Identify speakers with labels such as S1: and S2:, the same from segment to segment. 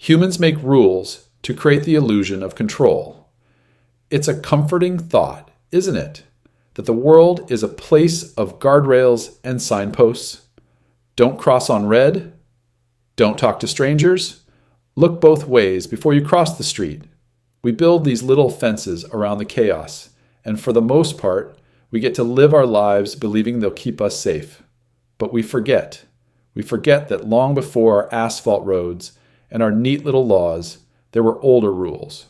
S1: Humans make rules to create the illusion of control. It's a comforting thought, isn't it, that the world is a place of guardrails and signposts. Don't cross on red. Don't talk to strangers. Look both ways before you cross the street. We build these little fences around the chaos, and for the most part, we get to live our lives believing they'll keep us safe. But we forget. We forget that long before our asphalt roads and our neat little laws, there were older rules.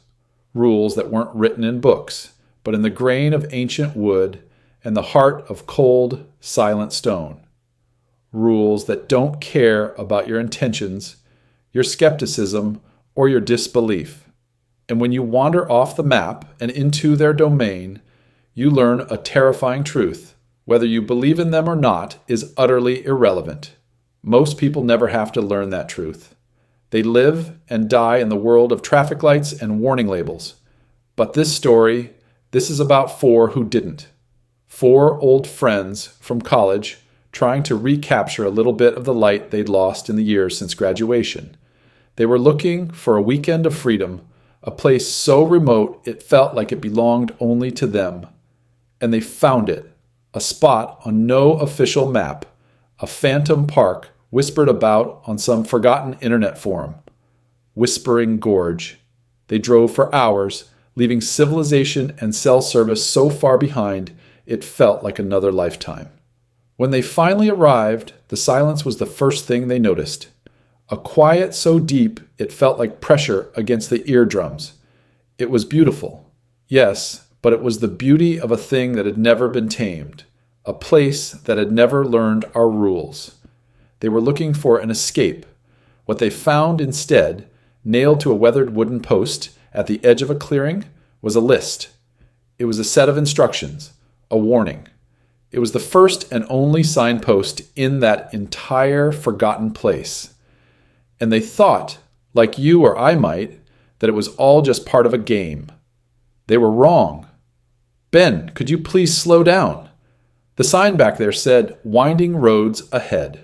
S1: Rules that weren't written in books, but in the grain of ancient wood and the heart of cold, silent stone. Rules that don't care about your intentions, your skepticism, or your disbelief. And when you wander off the map and into their domain, you learn a terrifying truth. Whether you believe in them or not is utterly irrelevant. Most people never have to learn that truth. They live and die in the world of traffic lights and warning labels. But this story, this is about four who didn't. Four old friends from college trying to recapture a little bit of the light they'd lost in the years since graduation. They were looking for a weekend of freedom, a place so remote it felt like it belonged only to them. And they found it, a spot on no official map, a phantom park whispered about on some forgotten internet forum. Whispering Gorge. They drove for hours, leaving civilization and cell service so far behind it felt like another lifetime. When they finally arrived, the silence was the first thing they noticed. A quiet so deep it felt like pressure against the eardrums. It was beautiful, yes, but it was the beauty of a thing that had never been tamed, a place that had never learned our rules. They were looking for an escape. What they found instead, nailed to a weathered wooden post at the edge of a clearing, was a list. It was a set of instructions, a warning. It was the first and only signpost in that entire forgotten place. And they thought, like you or I might, that it was all just part of a game. They were wrong. Ben, could you please slow down? The sign back there said, "Winding roads ahead."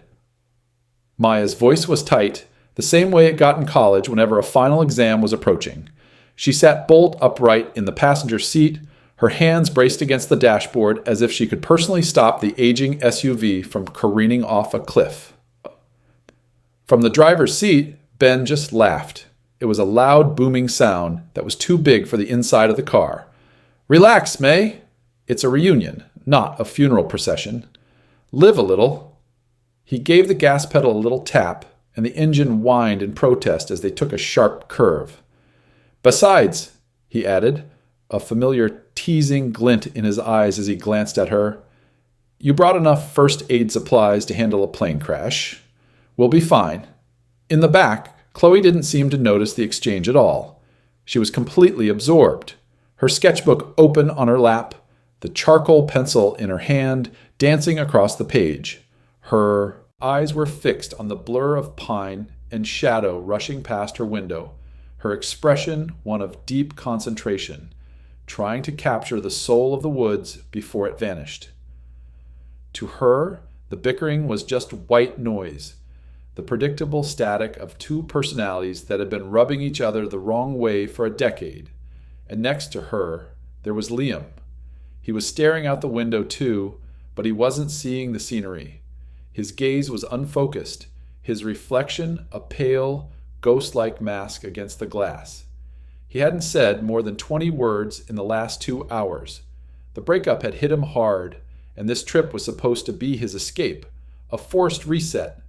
S1: Maya's voice was tight, the same way it got in college whenever a final exam was approaching. She sat bolt upright in the passenger seat, her hands braced against the dashboard as if she could personally stop the aging SUV from careening off a cliff. From the driver's seat, Ben just laughed. It was a loud, booming sound that was too big for the inside of the car. "Relax, May. It's a reunion, not a funeral procession. Live a little." He gave the gas pedal a little tap, and the engine whined in protest as they took a sharp curve. "Besides," he added, a familiar teasing glint in his eyes as he glanced at her, "you brought enough first aid supplies to handle a plane crash. We'll be fine." In the back, Chloe didn't seem to notice the exchange at all. She was completely absorbed, her sketchbook open on her lap, the charcoal pencil in her hand dancing across the page. Her eyes were fixed on the blur of pine and shadow rushing past her window, her expression one of deep concentration, trying to capture the soul of the woods before it vanished. To her, the bickering was just white noise, the predictable static of two personalities that had been rubbing each other the wrong way for a decade. And next to her, there was Liam. He was staring out the window too, but he wasn't seeing the scenery. His gaze was unfocused, his reflection a pale, ghost-like mask against the glass. He hadn't said more than 20 words in the last 2 hours. The breakup had hit him hard, and this trip was supposed to be his escape, a forced reset.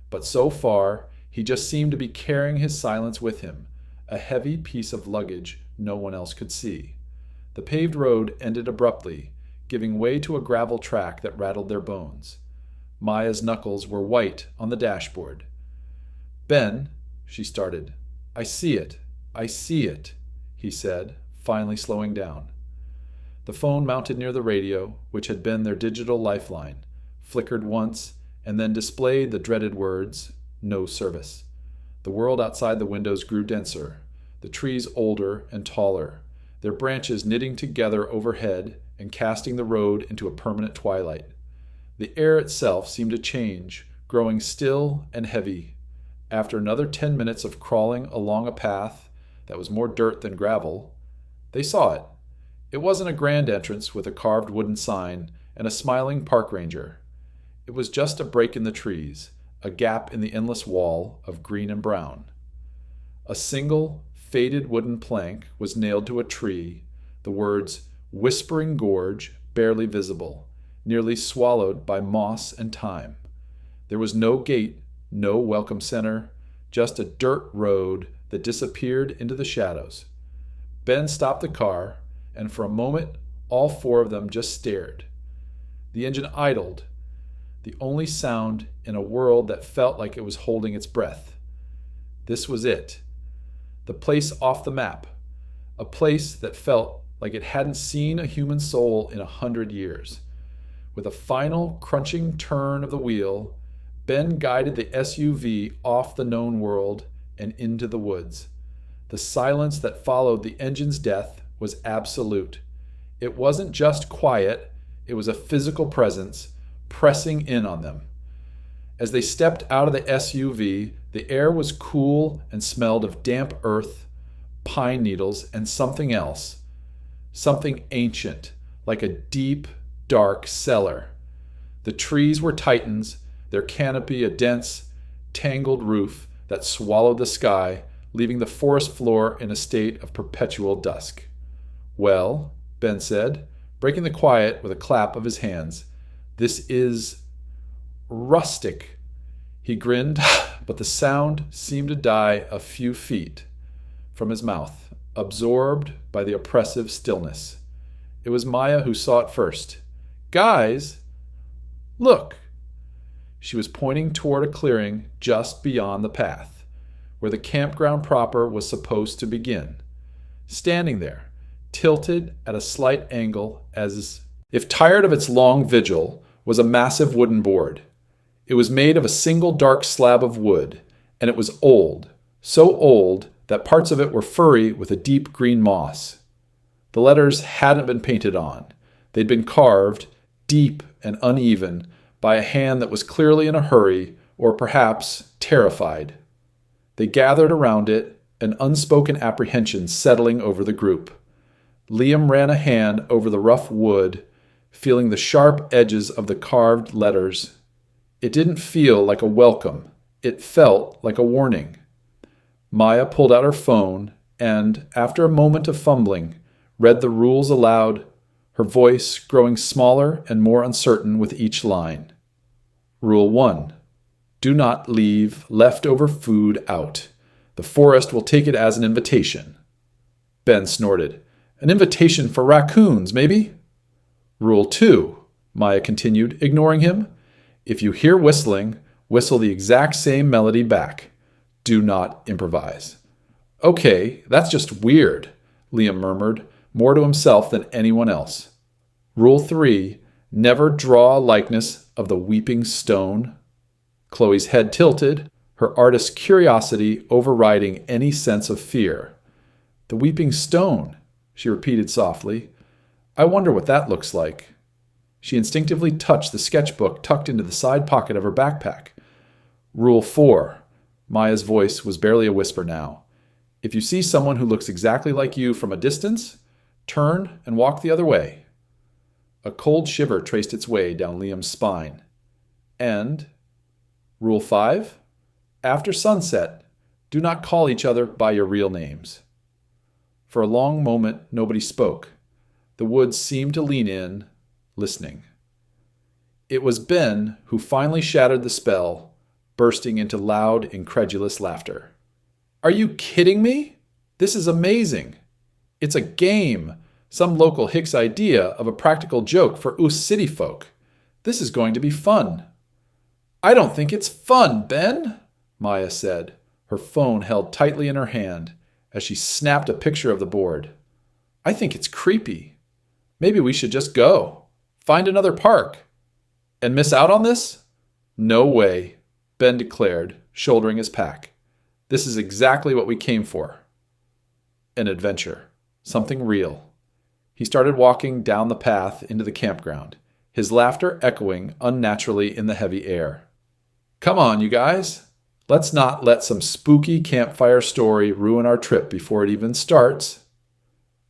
S1: But so far, he just seemed to be carrying his silence with him, a heavy piece of luggage no one else could see. The paved road ended abruptly, giving way to a gravel track that rattled their bones. Maya's knuckles were white on the dashboard. "Ben," she started. I see it," he said, finally slowing down. The phone mounted near the radio, which had been their digital lifeline, flickered once, and then displayed the dreaded words, "No service." The world outside the windows grew denser, the trees older and taller, their branches knitting together overhead and casting the road into a permanent twilight. The air itself seemed to change, growing still and heavy. After another 10 minutes of crawling along a path that was more dirt than gravel, they saw it. It wasn't a grand entrance with a carved wooden sign and a smiling park ranger. It was just a break in the trees, a gap in the endless wall of green and brown. A single, faded wooden plank was nailed to a tree, the words "Whispering Gorge" barely visible, nearly swallowed by moss and time. There was no gate, no welcome center, just a dirt road that disappeared into the shadows. Ben stopped the car, and for a moment all four of them just stared. The engine idled, the only sound in a world that felt like it was holding its breath. This was it. The place off the map. A place that felt like it hadn't seen a human soul in 100 years. With a final crunching turn of the wheel, Ben guided the SUV off the known world and into the woods. The silence that followed the engine's death was absolute. It wasn't just quiet, it was a physical presence pressing in on them. As they stepped out of the SUV, the air was cool and smelled of damp earth, pine needles, and something else. Something ancient, like a deep, dark cellar. The trees were titans, their canopy a dense, tangled roof that swallowed the sky, leaving the forest floor in a state of perpetual dusk. "Well," Ben said, breaking the quiet with a clap of his hands, "this is rustic." He grinned, but the sound seemed to die a few feet from his mouth, absorbed by the oppressive stillness. It was Maya who saw it first. "Guys, look." She was pointing toward a clearing just beyond the path, where the campground proper was supposed to begin. Standing there, tilted at a slight angle as if tired of its long vigil, was a massive wooden board. It was made of a single dark slab of wood, and it was old, so old that parts of it were furry with a deep green moss. The letters hadn't been painted on. They'd been carved, deep and uneven, by a hand that was clearly in a hurry, or perhaps terrified. They gathered around it, an unspoken apprehension settling over the group. Liam ran a hand over the rough wood, feeling the sharp edges of the carved letters. It didn't feel like a welcome. It felt like a warning. Maya pulled out her phone and, after a moment of fumbling, read the rules aloud, her voice growing smaller and more uncertain with each line. Rule 1. Do not leave leftover food out. The forest will take it as an invitation. Ben snorted. An invitation for raccoons, maybe? Rule 2, Maya continued, ignoring him. If you hear whistling, whistle the exact same melody back. Do not improvise. Okay, that's just weird, Liam murmured, more to himself than anyone else. Rule 3, never draw a likeness of the weeping stone. Chloe's head tilted, her artist's curiosity overriding any sense of fear. The weeping stone, she repeated softly. I wonder what that looks like. She instinctively touched the sketchbook tucked into the side pocket of her backpack. Rule 4. Maya's voice was barely a whisper now. If you see someone who looks exactly like you from a distance, turn and walk the other way. A cold shiver traced its way down Liam's spine. And Rule 5. After sunset, do not call each other by your real names. For a long moment, nobody spoke. The woods seemed to lean in, listening. It was Ben who finally shattered the spell, bursting into loud, incredulous laughter. Are you kidding me? This is amazing. It's a game, some local Hicks idea of a practical joke for us city folk. This is going to be fun. I don't think it's fun, Ben, Maya said, her phone held tightly in her hand as she snapped a picture of the board. I think it's creepy. Maybe we should just go. Find another park. And miss out on this? No way, Ben declared, shouldering his pack. This is exactly what we came for. An adventure. Something real. He started walking down the path into the campground, his laughter echoing unnaturally in the heavy air. Come on, you guys. Let's not let some spooky campfire story ruin our trip before it even starts."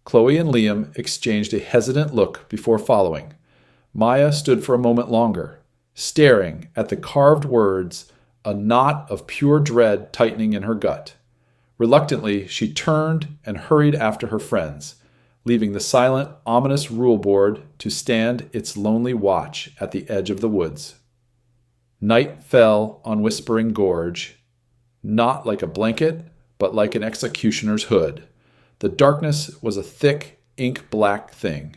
S1: Chloe and Liam exchanged a hesitant look before following. Maya stood for a moment longer, staring at the carved words, a knot of pure dread tightening in her gut. Reluctantly, she turned and hurried after her friends, leaving the silent, ominous rule board to stand its lonely watch at the edge of the woods. Night fell on Whispering Gorge, not like a blanket, but like an executioner's hood. The darkness was a thick, ink-black thing,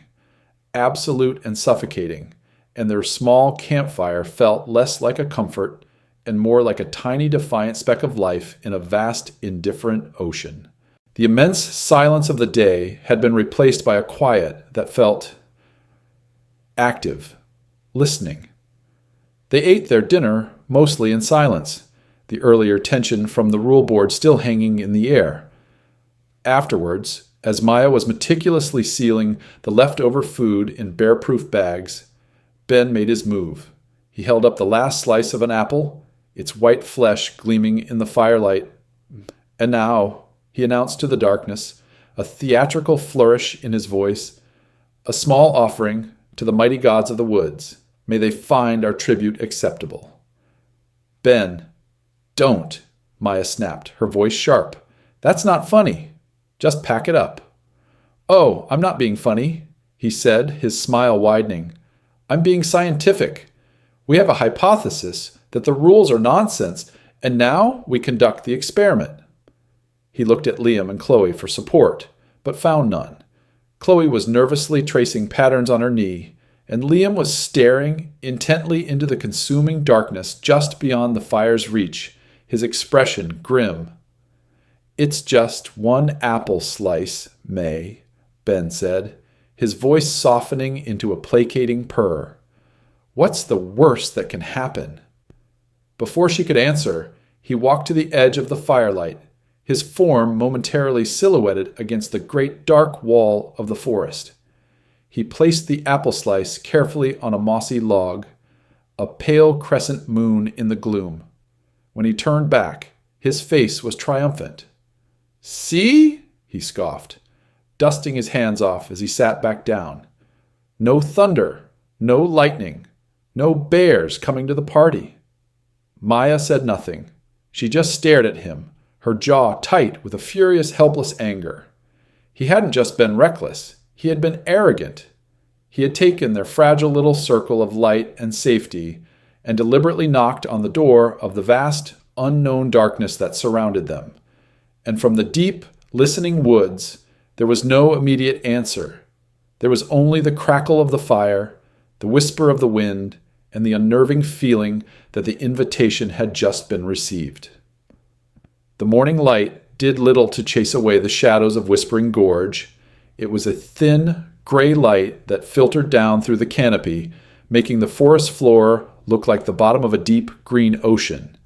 S1: absolute and suffocating, and their small campfire felt less like a comfort and more like a tiny defiant speck of life in a vast, indifferent ocean. The immense silence of the day had been replaced by a quiet that felt active, listening. They ate their dinner mostly in silence, the earlier tension from the rule board still hanging in the air. Afterwards, as Maya was meticulously sealing the leftover food in bear-proof bags, Ben made his move. He held up the last slice of an apple, its white flesh gleaming in the firelight. "And now," he announced to the darkness, a theatrical flourish in his voice, "a small offering to the mighty gods of the woods. May they find our tribute acceptable." "Ben, don't," Maya snapped, her voice sharp. "That's not funny. Just pack it up." "Oh, I'm not being funny," he said, his smile widening. "I'm being scientific. We have a hypothesis that the rules are nonsense, and now we conduct the experiment." He looked at Liam and Chloe for support, but found none. Chloe was nervously tracing patterns on her knee, and Liam was staring intently into the consuming darkness just beyond the fire's reach, his expression grim. "It's just one apple slice, May," Ben said, his voice softening into a placating purr. "What's the worst that can happen?" Before she could answer, he walked to the edge of the firelight, his form momentarily silhouetted against the great dark wall of the forest. He placed the apple slice carefully on a mossy log, a pale crescent moon in the gloom. When he turned back, his face was triumphant. "See?" he scoffed, dusting his hands off as he sat back down. "No thunder, no lightning, no bears coming to the party." Maya said nothing. She just stared at him, her jaw tight with a furious, helpless anger. He hadn't just been reckless. He had been arrogant. He had taken their fragile little circle of light and safety and deliberately knocked on the door of the vast, unknown darkness that surrounded them. And from the deep, listening woods, there was no immediate answer. There was only the crackle of the fire, the whisper of the wind, and the unnerving feeling that the invitation had just been received. The morning light did little to chase away the shadows of Whispering Gorge. It was a thin, gray light that filtered down through the canopy, making the forest floor look like the bottom of a deep green ocean.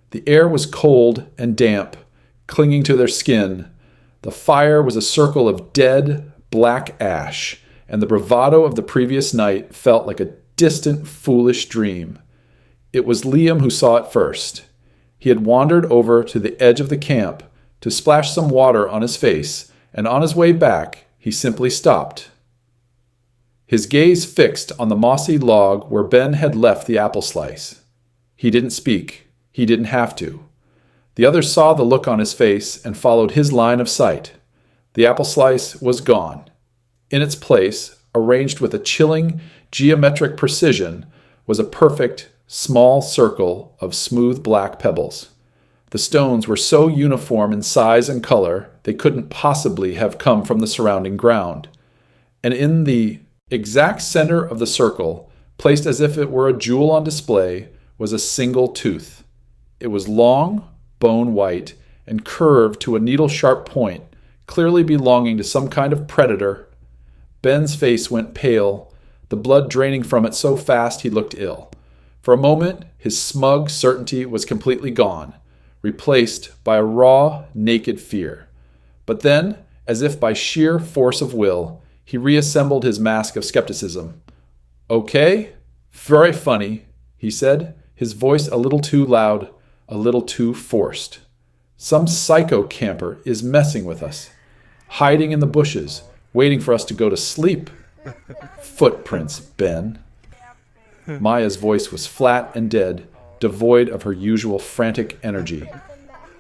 S1: The air was cold and damp, clinging to their skin. The fire was a circle of dead, black ash, and the bravado of the previous night felt like a distant, foolish dream. It was Liam who saw it first. He had wandered over to the edge of the camp to splash some water on his face, and on his way back, he simply stopped. His gaze fixed on the mossy log where Ben had left the apple slice. He didn't speak. He didn't have to. The others saw the look on his face and followed his line of sight. The apple slice was gone. In its place, arranged with a chilling, geometric precision, was a perfect, small circle of smooth black pebbles. The stones were so uniform in size and color they couldn't possibly have come from the surrounding ground. And in the exact center of the circle, placed as if it were a jewel on display, was a single tooth. It was long, bone white, and curved to a needle-sharp point, clearly belonging to some kind of predator. Ben's face went pale, the blood draining from it so fast he looked ill. For a moment, his smug certainty was completely gone, replaced by a raw, naked fear. But then, as if by sheer force of will, he reassembled his mask of skepticism. "Okay, very funny," he said, his voice a little too loud. a little too forced. Some psycho camper is messing with us, hiding in the bushes, waiting for us to go to sleep. Footprints, Ben. Maya's voice was flat and dead, devoid of her usual frantic energy.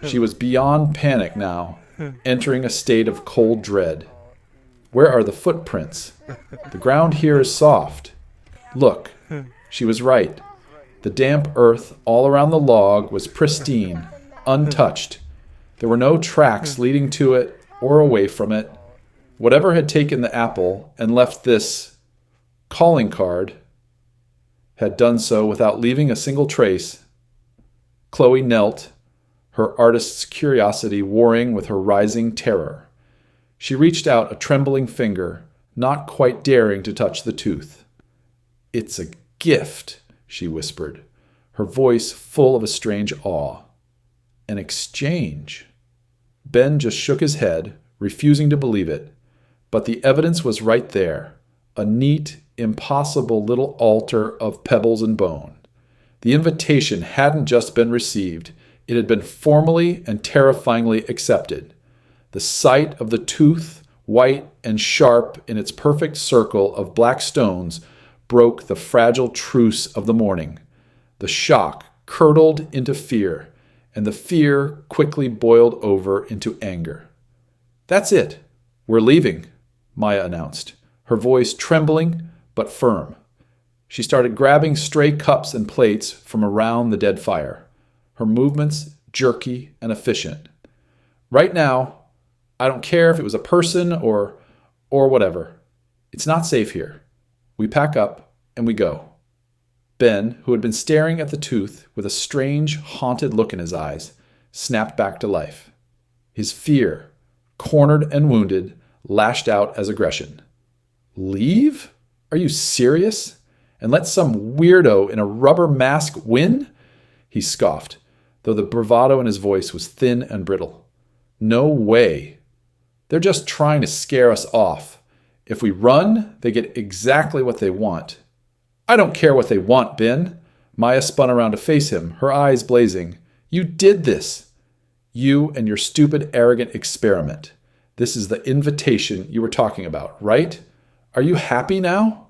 S1: She was beyond panic now, entering a state of cold dread. Where are the footprints? The ground here is soft. Look, she was right. The damp earth all around the log was pristine, untouched. There were no tracks leading to it or away from it. Whatever had taken the apple and left this calling card had done so without leaving a single trace. Chloe knelt, her artist's curiosity warring with her rising terror. She reached out a trembling finger, not quite daring to touch the tooth. "It's a gift," she whispered, her voice full of a strange awe. "An exchange." Ben just shook his head, refusing to believe it, but the evidence was right there, a neat, impossible little altar of pebbles and bone. The invitation hadn't just been received, it had been formally and terrifyingly accepted. The sight of the tooth, white and sharp in its perfect circle of black stones, broke the fragile truce of the morning. The shock curdled into fear, and the fear quickly boiled over into anger. "That's it. We're leaving," Maya announced, her voice trembling but firm. She started grabbing stray cups and plates from around the dead fire, her movements jerky and efficient. "Right now, I don't care if it was a person or whatever. It's not safe here. We pack up and we go." Ben, who had been staring at the tooth with a strange, haunted look in his eyes, snapped back to life. His fear, cornered and wounded, lashed out as aggression. "Leave? Are you serious? And let some weirdo in a rubber mask win?" He scoffed, though the bravado in his voice was thin and brittle. "No way. They're just trying to scare us off. If we run, they get exactly what they want." "I don't care what they want, Ben." Maya spun around to face him, her eyes blazing. "You did this. You and your stupid, arrogant experiment. This is the invitation you were talking about, right? Are you happy now?"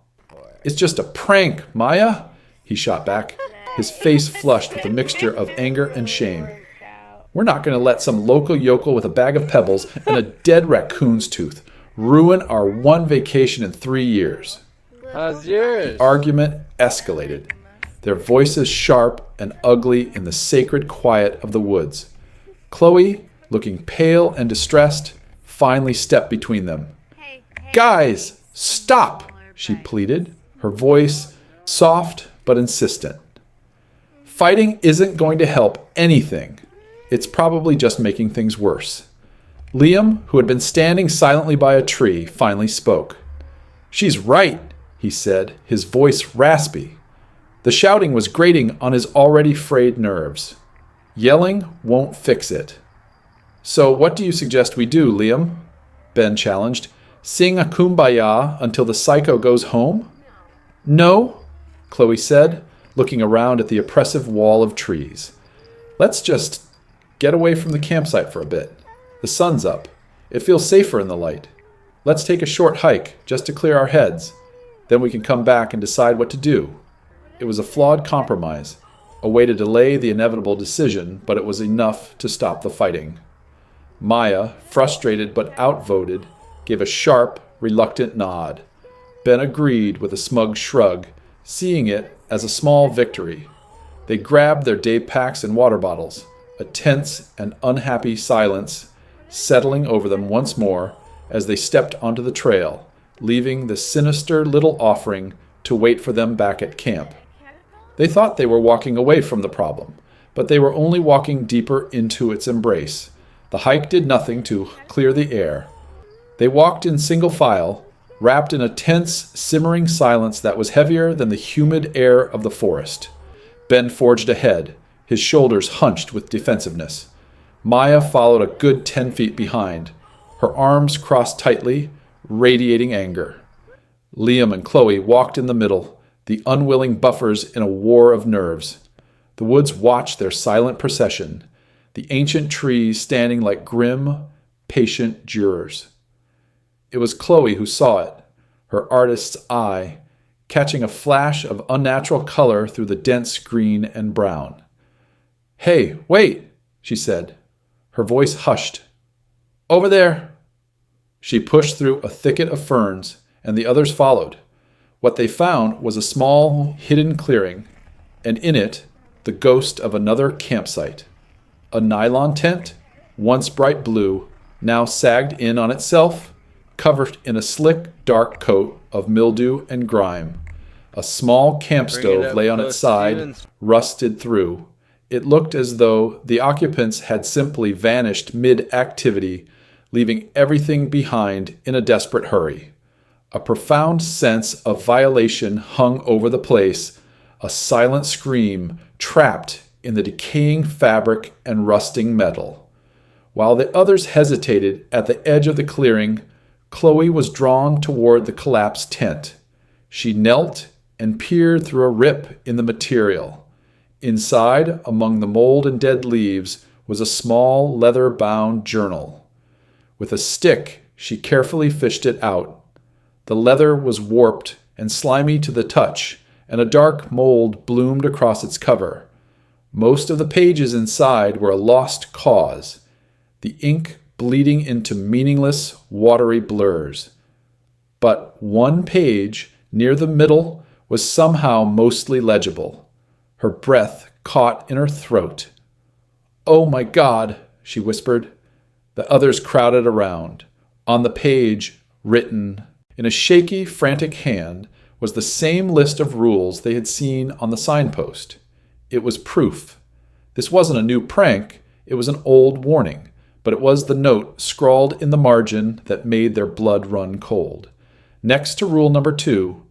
S1: "It's just a prank, Maya," he shot back, his face flushed with a mixture of anger and shame. "We're not going to let some local yokel with a bag of pebbles and a dead raccoon's tooth ruin our one vacation in 3 years."
S2: How's yours?
S1: The argument escalated, their voices sharp and ugly in the sacred quiet of the woods. Chloe, looking pale and distressed, finally stepped between them. "Guys, stop!" she pleaded, her voice soft but insistent. "Fighting isn't going to help anything. It's probably just making things worse." Liam, who had been standing silently by a tree, finally spoke. "She's right," he said, his voice raspy. The shouting was grating on his already frayed nerves. Yelling won't fix it. "So what do you suggest we do, Liam?" Ben challenged. "Sing a kumbaya until the psycho goes home?" "No," Chloe said, looking around at the oppressive wall of trees. "Let's just get away from the campsite for a bit. The sun's up. It feels safer in the light. Let's take a short hike just to clear our heads. Then we can come back and decide what to do." It was a flawed compromise, a way to delay the inevitable decision, but it was enough to stop the fighting. Maya, frustrated but outvoted, gave a sharp, reluctant nod. Ben agreed with a smug shrug, seeing it as a small victory. They grabbed their day packs and water bottles, a tense and unhappy silence settling over them once more as they stepped onto the trail, leaving the sinister little offering to wait for them back at camp. They thought they were walking away from the problem, but they were only walking deeper into its embrace. The hike did nothing to clear the air. They walked in single file, wrapped in a tense, simmering silence that was heavier than the humid air of the forest. Ben forged ahead, his shoulders hunched with defensiveness. Maya followed a good 10 feet behind, her arms crossed tightly, radiating anger. Liam and Chloe walked in the middle, the unwilling buffers in a war of nerves. The woods watched their silent procession, the ancient trees standing like grim, patient jurors. It was Chloe who saw it, her artist's eye, catching a flash of unnatural color through the dense green and brown. "Hey, wait," she said. Her voice hushed. "Over there." She pushed through a thicket of ferns, and the others followed. What they found was a small, hidden clearing, and in it, the ghost of another campsite. A nylon tent, once bright blue, now sagged in on itself, covered in a slick, dark coat of mildew and grime. A small camp stove lay on its side, rusted through. It looked as though the occupants had simply vanished mid-activity, leaving everything behind in a desperate hurry. A profound sense of violation hung over the place, a silent scream trapped in the decaying fabric and rusting metal. While the others hesitated at the edge of the clearing, Chloe was drawn toward the collapsed tent. She knelt and peered through a rip in the material. Inside, among the mold and dead leaves, was a small leather-bound journal. With a stick, she carefully fished it out. The leather was warped and slimy to the touch, and a dark mold bloomed across its cover. Most of the pages inside were a lost cause, the ink bleeding into meaningless, watery blurs. But one page, near the middle, was somehow mostly legible. Her breath caught in her throat. "Oh my God," she whispered. The others crowded around. On the page, written in a shaky, frantic hand, was the same list of rules they had seen on the signpost. It was proof. This wasn't a new prank, it was an old warning, but it was the note scrawled in the margin that made their blood run cold. Next to rule number 2,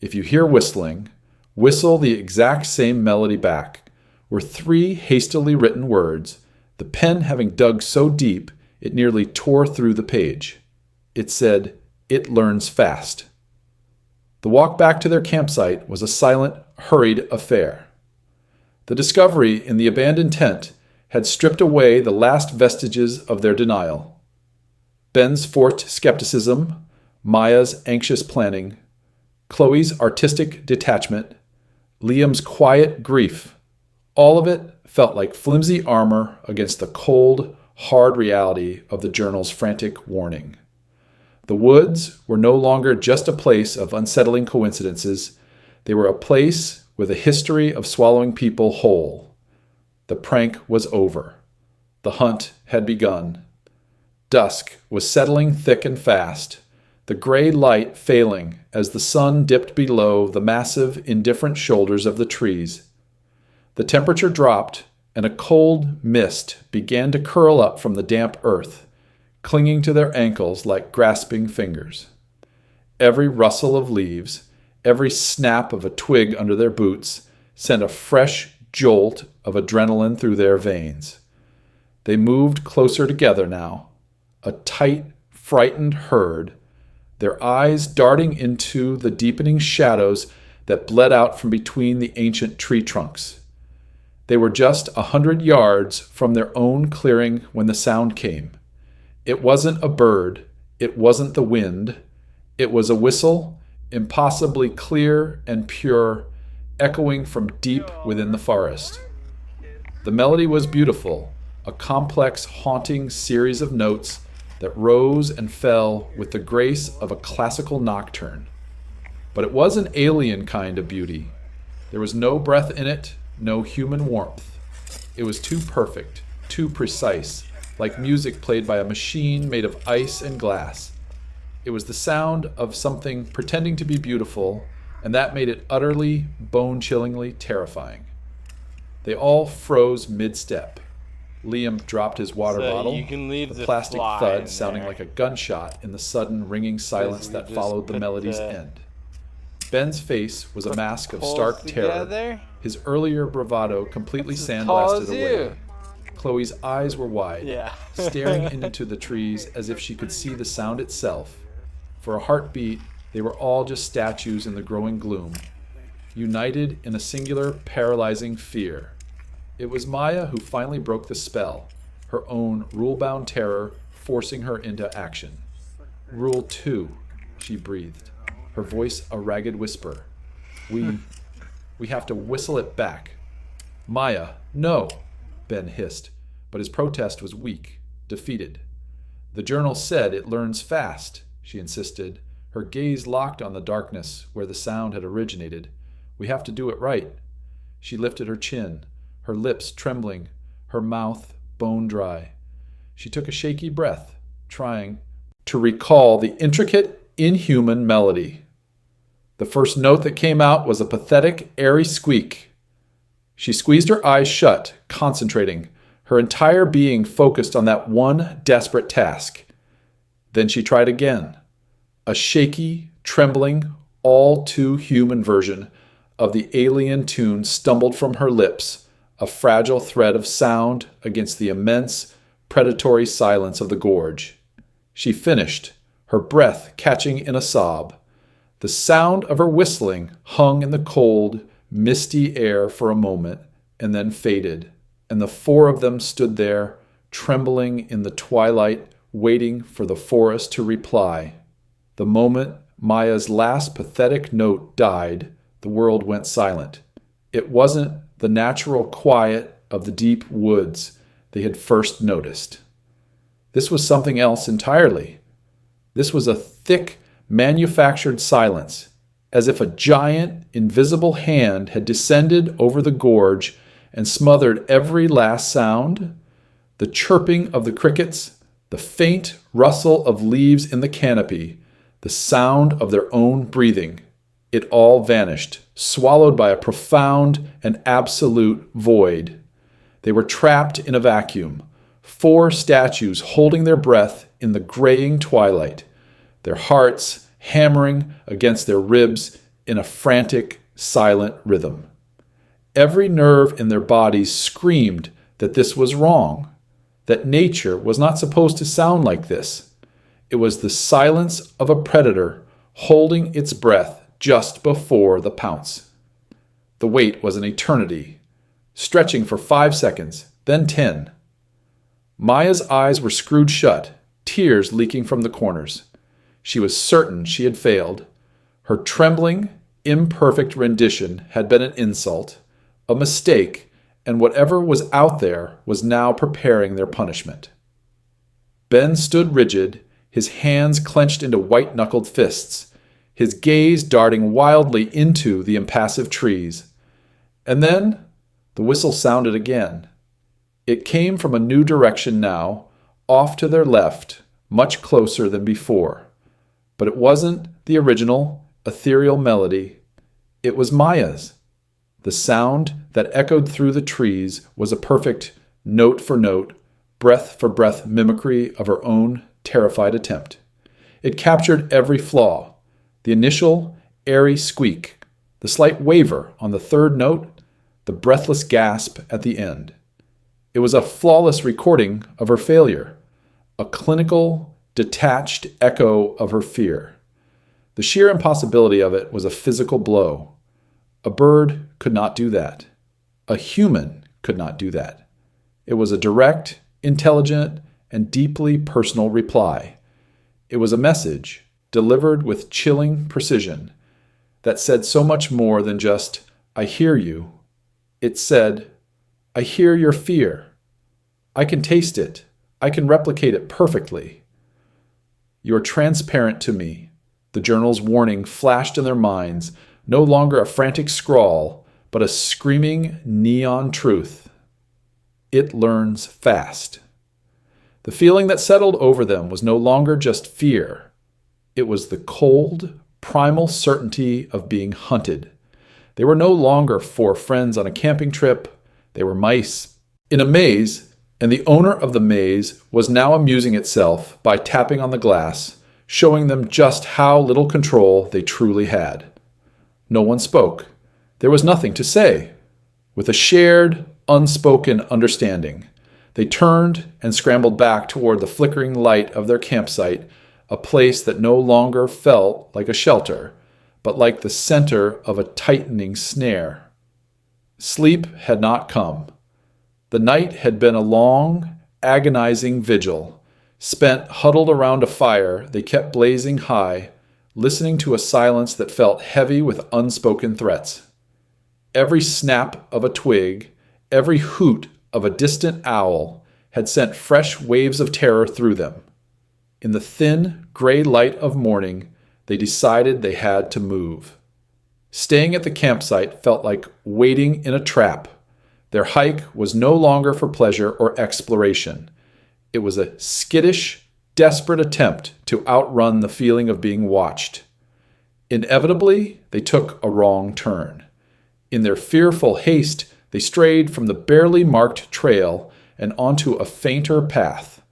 S1: if you hear whistling, whistle the exact same melody back, were 3 hastily written words, the pen having dug so deep it nearly tore through the page. It said, "It learns fast." The walk back to their campsite was a silent, hurried affair. The discovery in the abandoned tent had stripped away the last vestiges of their denial. Ben's forced skepticism, Maya's anxious planning, Chloe's artistic detachment, Liam's quiet grief, all of it felt like flimsy armor against the cold, hard reality of the journal's frantic warning. The woods were no longer just a place of unsettling coincidences. They were a place with a history of swallowing people whole. The prank was over. The hunt had begun. Dusk was settling thick and fast, the gray light failing as the sun dipped below the massive, indifferent shoulders of the trees. The temperature dropped, and a cold mist began to curl up from the damp earth, clinging to their ankles like grasping fingers. Every rustle of leaves, every snap of a twig under their boots sent a fresh jolt of adrenaline through their veins. They moved closer together now, a tight, frightened herd, their eyes darting into the deepening shadows that bled out from between the ancient tree trunks. They were just 100 yards from their own clearing when the sound came. It wasn't a bird, it wasn't the wind, it was a whistle, impossibly clear and pure, echoing from deep within the forest. The melody was beautiful, a complex, haunting series of notes that rose and fell with the grace of a classical nocturne. But it was an alien kind of beauty. There was no breath in it, no human warmth. It was too perfect, too precise, like music played by a machine made of ice and glass. It was the sound of something pretending to be beautiful, and that made it utterly, bone-chillingly terrifying. They all froze mid-step. Liam dropped his water bottle, the plastic thud sounding like a gunshot in the sudden ringing silence that followed the melody's end. Ben's face was a mask of stark terror, his earlier bravado completely sandblasted away. Chloe's eyes were wide, staring into the trees as if she could see the sound itself. For a heartbeat, they were all just statues in the growing gloom, united in a singular, paralyzing fear. It was Maya who finally broke the spell, her own rule-bound terror forcing her into action. Rule 2, she breathed, her voice a ragged whisper. We have to whistle it back. Maya, no, Ben hissed, but his protest was weak, defeated. The journal said it learns fast, she insisted, her gaze locked on the darkness where the sound had originated. We have to do it right. She lifted her chin, her lips trembling, her mouth bone dry. She took a shaky breath, trying to recall the intricate, inhuman melody. The first note that came out was a pathetic, airy squeak. She squeezed her eyes shut, concentrating, her entire being focused on that one desperate task. Then she tried again, a shaky, trembling, all too human version of the alien tune stumbled from her lips, a fragile thread of sound against the immense, predatory silence of the gorge. She finished, her breath catching in a sob. The sound of her whistling hung in the cold, misty air for a moment and then faded, and the four of them stood there, trembling in the twilight, waiting for the forest to reply. The moment Maya's last pathetic note died, the world went silent. It wasn't the natural quiet of the deep woods they had first noticed. This was something else entirely. This was a thick, manufactured silence, as if a giant, invisible hand had descended over the gorge and smothered every last sound, the chirping of the crickets, the faint rustle of leaves in the canopy, the sound of their own breathing. It all vanished, swallowed by a profound and absolute void. They were trapped in a vacuum, four statues holding their breath in the graying twilight, their hearts hammering against their ribs in a frantic, silent rhythm. Every nerve in their bodies screamed that this was wrong, that nature was not supposed to sound like this. It was the silence of a predator holding its breath just before the pounce. The wait was an eternity, stretching for 5 seconds, then 10. Maya's eyes were screwed shut, tears leaking from the corners. She was certain she had failed. Her trembling, imperfect rendition had been an insult, a mistake, and whatever was out there was now preparing their punishment. Ben stood rigid, his hands clenched into white-knuckled fists, his gaze darting wildly into the impassive trees. And then the whistle sounded again. It came from a new direction now, off to their left, much closer than before. But it wasn't the original, ethereal melody. It was Maya's. The sound that echoed through the trees was a perfect, note-for-note, breath-for-breath mimicry of her own terrified attempt. It captured every flaw, the initial, airy squeak, the slight waver on the third note, the breathless gasp at the end. It was a flawless recording of her failure, a clinical, detached echo of her fear. The sheer impossibility of it was a physical blow. A bird could not do that. A human could not do that. It was a direct, intelligent, and deeply personal reply. It was a message, delivered with chilling precision, that said so much more than just, "I hear you." It said, "I hear your fear. I can taste it. I can replicate it perfectly. You are transparent to me." The journal's warning flashed in their minds, no longer a frantic scrawl, but a screaming neon truth. It learns fast. The feeling that settled over them was no longer just fear. It was the cold, primal certainty of being hunted. They were no longer four friends on a camping trip. They were mice in a maze, and the owner of the maze was now amusing itself by tapping on the glass, showing them just how little control they truly had. No one spoke. There was nothing to say. With a shared, unspoken understanding, they turned and scrambled back toward the flickering light of their campsite, a place that no longer felt like a shelter, but like the center of a tightening snare. Sleep had not come. The night had been a long, agonizing vigil. Spent huddled around a fire, they kept blazing high, listening to a silence that felt heavy with unspoken threats. Every snap of a twig, every hoot of a distant owl had sent fresh waves of terror through them. In the thin, gray light of morning, they decided they had to move. Staying at the campsite felt like waiting in a trap. Their hike was no longer for pleasure or exploration. It was a skittish, desperate attempt to outrun the feeling of being watched. Inevitably, they took a wrong turn. In their fearful haste, they strayed from the barely marked trail and onto a fainter path,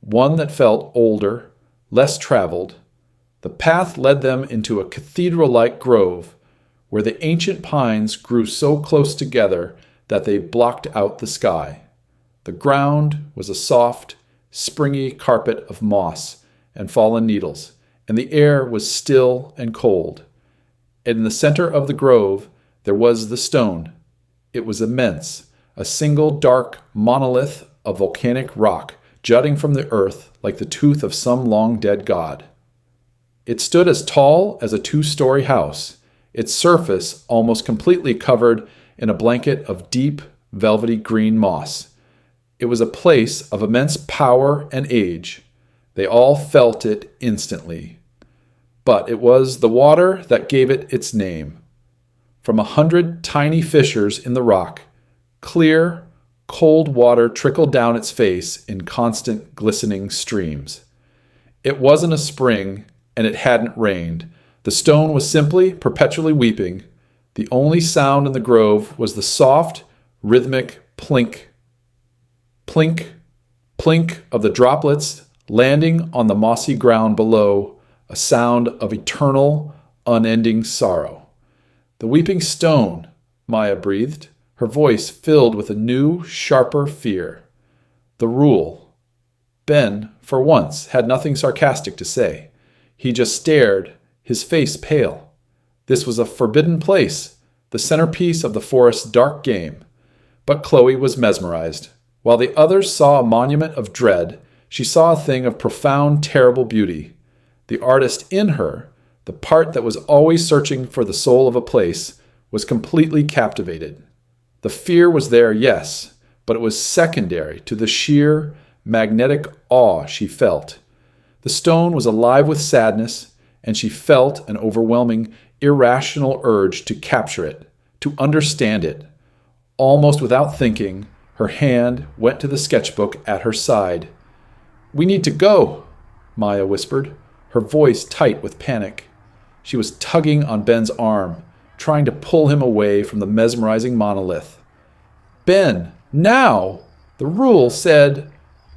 S1: one that felt older, less traveled. The path led them into a cathedral-like grove, where the ancient pines grew so close together that they blocked out the sky. The ground was a soft, springy carpet of moss and fallen needles, and the air was still and cold. And in the center of the grove, there was the stone. It was immense, a single dark monolith of volcanic rock jutting from the earth like the tooth of some long-dead god. It stood as tall as a 2-story house, its surface almost completely covered in a blanket of deep, velvety green moss. It was a place of immense power and age. They all felt it instantly. But it was the water that gave it its name. From 100 tiny fissures in the rock, clear, cold water trickled down its face in constant, glistening streams. It wasn't a spring, and it hadn't rained. The stone was simply perpetually weeping. The only sound in the grove was the soft, rhythmic plink, plink, plink of the droplets landing on the mossy ground below, a sound of eternal, unending sorrow. "The weeping stone," Maya breathed, her voice filled with a new, sharper fear. "The rule." Ben, for once, had nothing sarcastic to say. He just stared, his face pale. This was a forbidden place, the centerpiece of the forest's dark game. But Chloe was mesmerized. While the others saw a monument of dread, she saw a thing of profound, terrible beauty. The artist in her, the part that was always searching for the soul of a place, was completely captivated. The fear was there, yes, but it was secondary to the sheer, magnetic awe she felt. The stone was alive with sadness, and she felt an overwhelming, irrational urge to capture it, to understand it. Almost without thinking, her hand went to the sketchbook at her side. "We need to go," Maya whispered, her voice tight with panic. She was tugging on Ben's arm, trying to pull him away from the mesmerizing monolith. "Ben, now! The rule said—"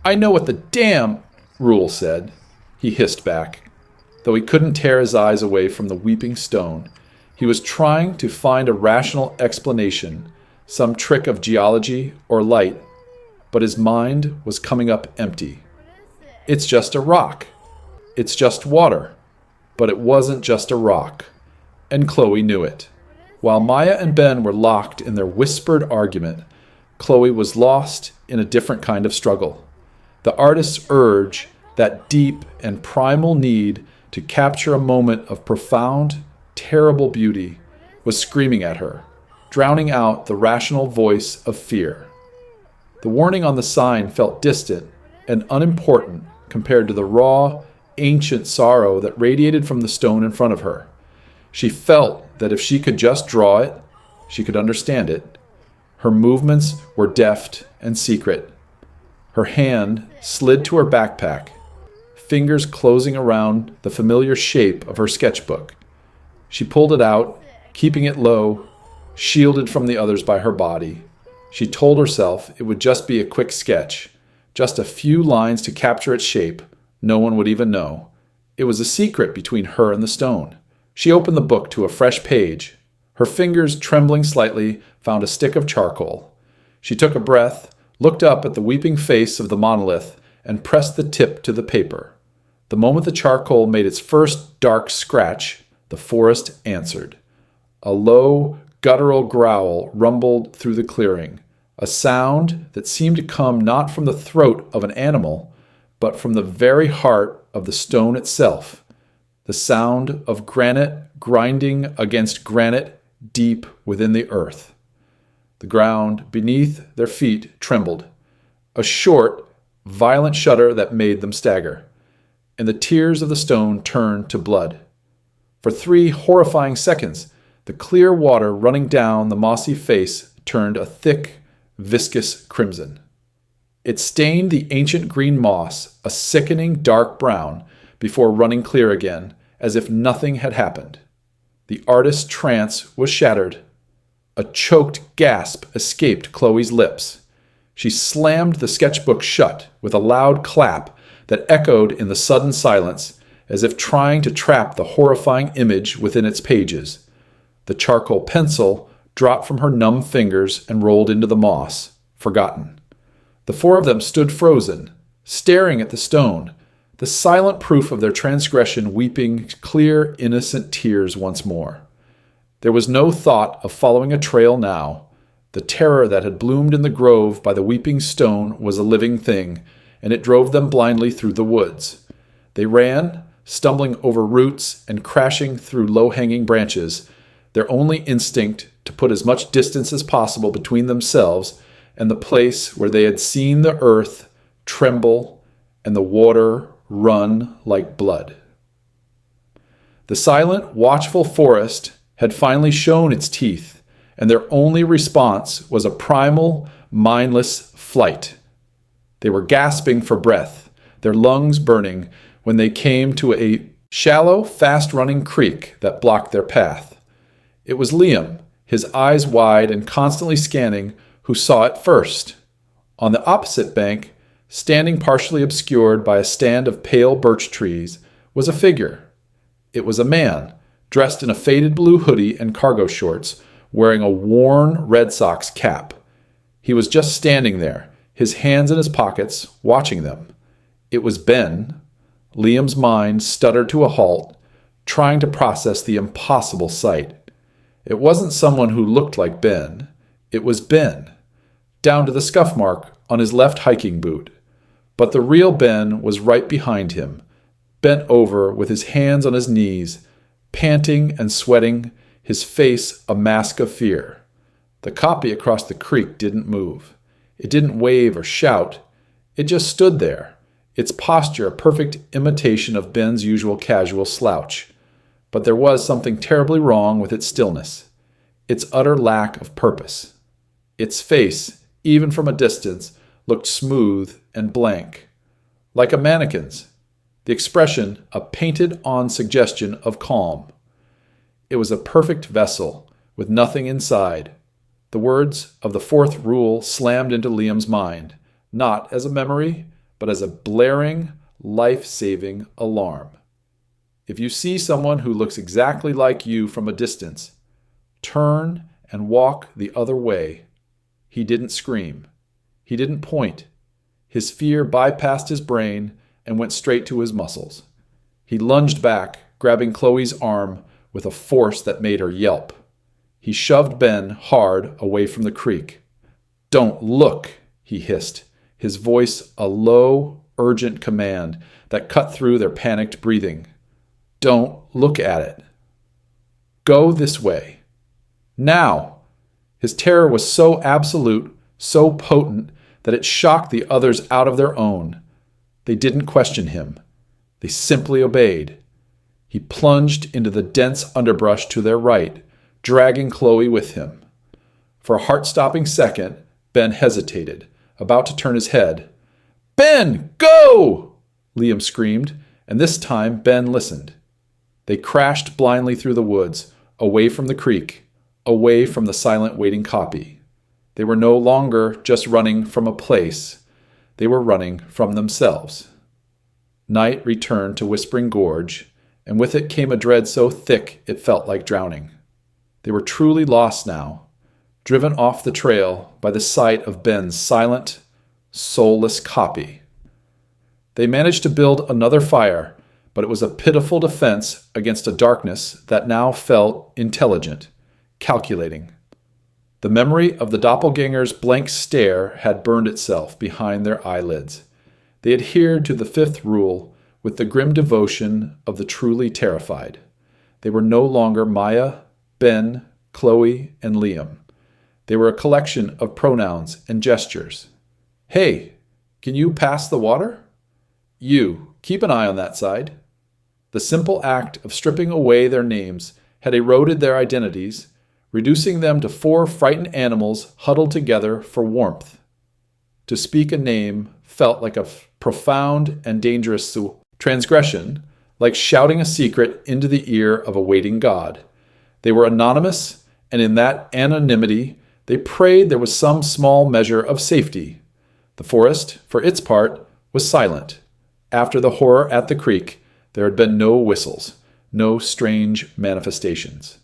S1: "I know what the damn rule said," he hissed back. Though he couldn't tear his eyes away from the weeping stone, he was trying to find a rational explanation, some trick of geology or light, but his mind was coming up empty. "It's just a rock. It's just water." But it wasn't just a rock, and Chloe knew it. While Maya and Ben were locked in their whispered argument, Chloe was lost in a different kind of struggle. The artist's urge, that deep and primal need to capture a moment of profound, terrible beauty, was screaming at her, drowning out the rational voice of fear. The warning on the sign felt distant and unimportant compared to the raw, ancient sorrow that radiated from the stone in front of her. She felt that if she could just draw it, she could understand it. Her movements were deft and secret. Her hand slid to her backpack, fingers closing around the familiar shape of her sketchbook. She pulled it out, keeping it low, shielded from the others by her body. She told herself it would just be a quick sketch, just a few lines to capture its shape. No one would even know. It was a secret between her and the stone. She opened the book to a fresh page. Her fingers, trembling slightly, found a stick of charcoal. She took a breath, looked up at the weeping face of the monolith, and pressed the tip to the paper. The moment the charcoal made its first dark scratch, the forest answered. A low, guttural growl rumbled through the clearing, a sound that seemed to come not from the throat of an animal, but from the very heart of the stone itself, the sound of granite grinding against granite deep within the earth. The ground beneath their feet trembled, a short, violent shudder that made them stagger, and the tears of the stone turned to blood. For 3 horrifying seconds, the clear water running down the mossy face turned a thick, viscous crimson. It stained the ancient green moss a sickening dark brown before running clear again, as if nothing had happened. The artist's trance was shattered. A choked gasp escaped Chloe's lips. She slammed the sketchbook shut with a loud clap that echoed in the sudden silence, as if trying to trap the horrifying image within its pages. The charcoal pencil dropped from her numb fingers and rolled into the moss, forgotten. The 4 of them stood frozen, staring at the stone, the silent proof of their transgression weeping clear, innocent tears once more. There was no thought of following a trail now. The terror that had bloomed in the grove by the weeping stone was a living thing, and it drove them blindly through the woods. They ran, stumbling over roots and crashing through low-hanging branches, their only instinct to put as much distance as possible between themselves and the place where they had seen the earth tremble and the water run like blood. The silent, watchful forest had finally shown its teeth, and their only response was a primal, mindless flight. They were gasping for breath, their lungs burning, when they came to a shallow, fast-running creek that blocked their path. It was Liam, his eyes wide and constantly scanning, who saw it first. On the opposite bank, standing partially obscured by a stand of pale birch trees, was a figure. It was a man, dressed in a faded blue hoodie and cargo shorts, wearing a worn Red Sox cap. He was just standing there, his hands in his pockets, watching them. It was Ben. Liam's mind stuttered to a halt, trying to process the impossible sight. It wasn't someone who looked like Ben. It was Ben, down to the scuff mark on his left hiking boot. But the real Ben was right behind him, bent over with his hands on his knees, panting and sweating, his face a mask of fear. The copy across the creek didn't move. It didn't wave or shout. It just stood there, its posture a perfect imitation of Ben's usual casual slouch. But there was something terribly wrong with its stillness, its utter lack of purpose. Its face, even from a distance, looked smooth and blank, like a mannequin's, the expression a painted-on suggestion of calm. It was a perfect vessel, with nothing inside. The words of the 4th rule slammed into Liam's mind, not as a memory, but as a blaring, life-saving alarm. If you see someone who looks exactly like you from a distance, turn and walk the other way. He didn't scream. He didn't point. His fear bypassed his brain and went straight to his muscles. He lunged back, grabbing Chloe's arm with a force that made her yelp. He shoved Ben hard away from the creek. "Don't look," he hissed, his voice a low, urgent command that cut through their panicked breathing. "Don't look at it. Go this way. Now!" His terror was so absolute, so potent, that it shocked the others out of their own. They didn't question him. They simply obeyed. He plunged into the dense underbrush to their right, dragging Chloe with him. For a heart-stopping second, Ben hesitated, about to turn his head. "Ben, go!" Liam screamed, and this time Ben listened. They crashed blindly through the woods, away from the creek, away from the silent waiting copy. They were no longer just running from a place. They were running from themselves. Night returned to Whispering Gorge, and with it came a dread so thick it felt like drowning. They were truly lost now, driven off the trail by the sight of Ben's silent, soulless copy. They managed to build another fire, but it was a pitiful defense against a darkness that now felt intelligent, calculating. The memory of the doppelganger's blank stare had burned itself behind their eyelids. They adhered to the fifth rule with the grim devotion of the truly terrified. They were no longer Maya, Ben, Chloe, and Liam. They were a collection of pronouns and gestures. Hey, can you pass the water? You, keep an eye on that side. The simple act of stripping away their names had eroded their identities, reducing them to four frightened animals huddled together for warmth. To speak a name felt like a profound and dangerous transgression, like shouting a secret into the ear of a waiting God. They were anonymous, and in that anonymity, they prayed there was some small measure of safety. The forest, for its part, was silent. After the horror at the creek, there had been no whistles, no strange manifestations.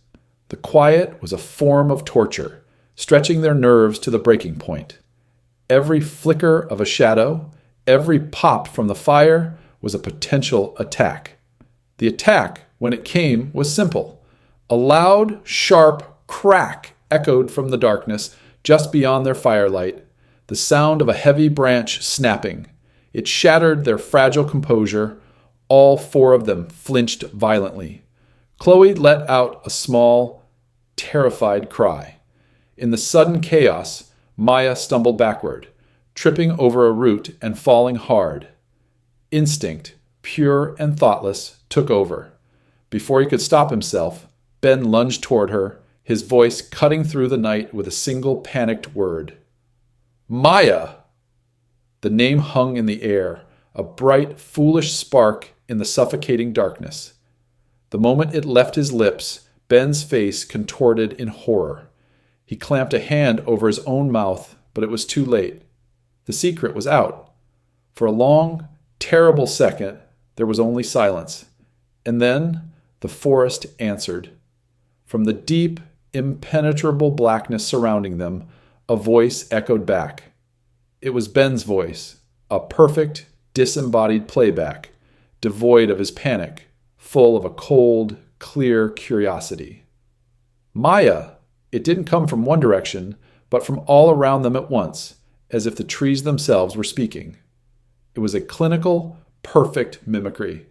S1: The quiet was a form of torture, stretching their nerves to the breaking point. Every flicker of a shadow, every pop from the fire was a potential attack. The attack, when it came, was simple. A loud, sharp crack echoed from the darkness just beyond their firelight, the sound of a heavy branch snapping. It shattered their fragile composure. All four of them flinched violently. Chloe let out a small, terrified cry. In the sudden chaos, Maya stumbled backward, tripping over a root and falling hard. Instinct, pure and thoughtless, took over. Before he could stop himself, Ben lunged toward her, his voice cutting through the night with a single panicked word. Maya! The name hung in the air, a bright, foolish spark in the suffocating darkness. The moment it left his lips, Ben's face contorted in horror. He clamped a hand over his own mouth, but it was too late. The secret was out. For a long, terrible second, there was only silence. And then the forest answered. From the deep, impenetrable blackness surrounding them, a voice echoed back. It was Ben's voice, a perfect, disembodied playback, devoid of his panic, full of a cold, clear curiosity. Maya! It didn't come from one direction, but from all around them at once, as if the trees themselves were speaking. It was a clinical, perfect mimicry.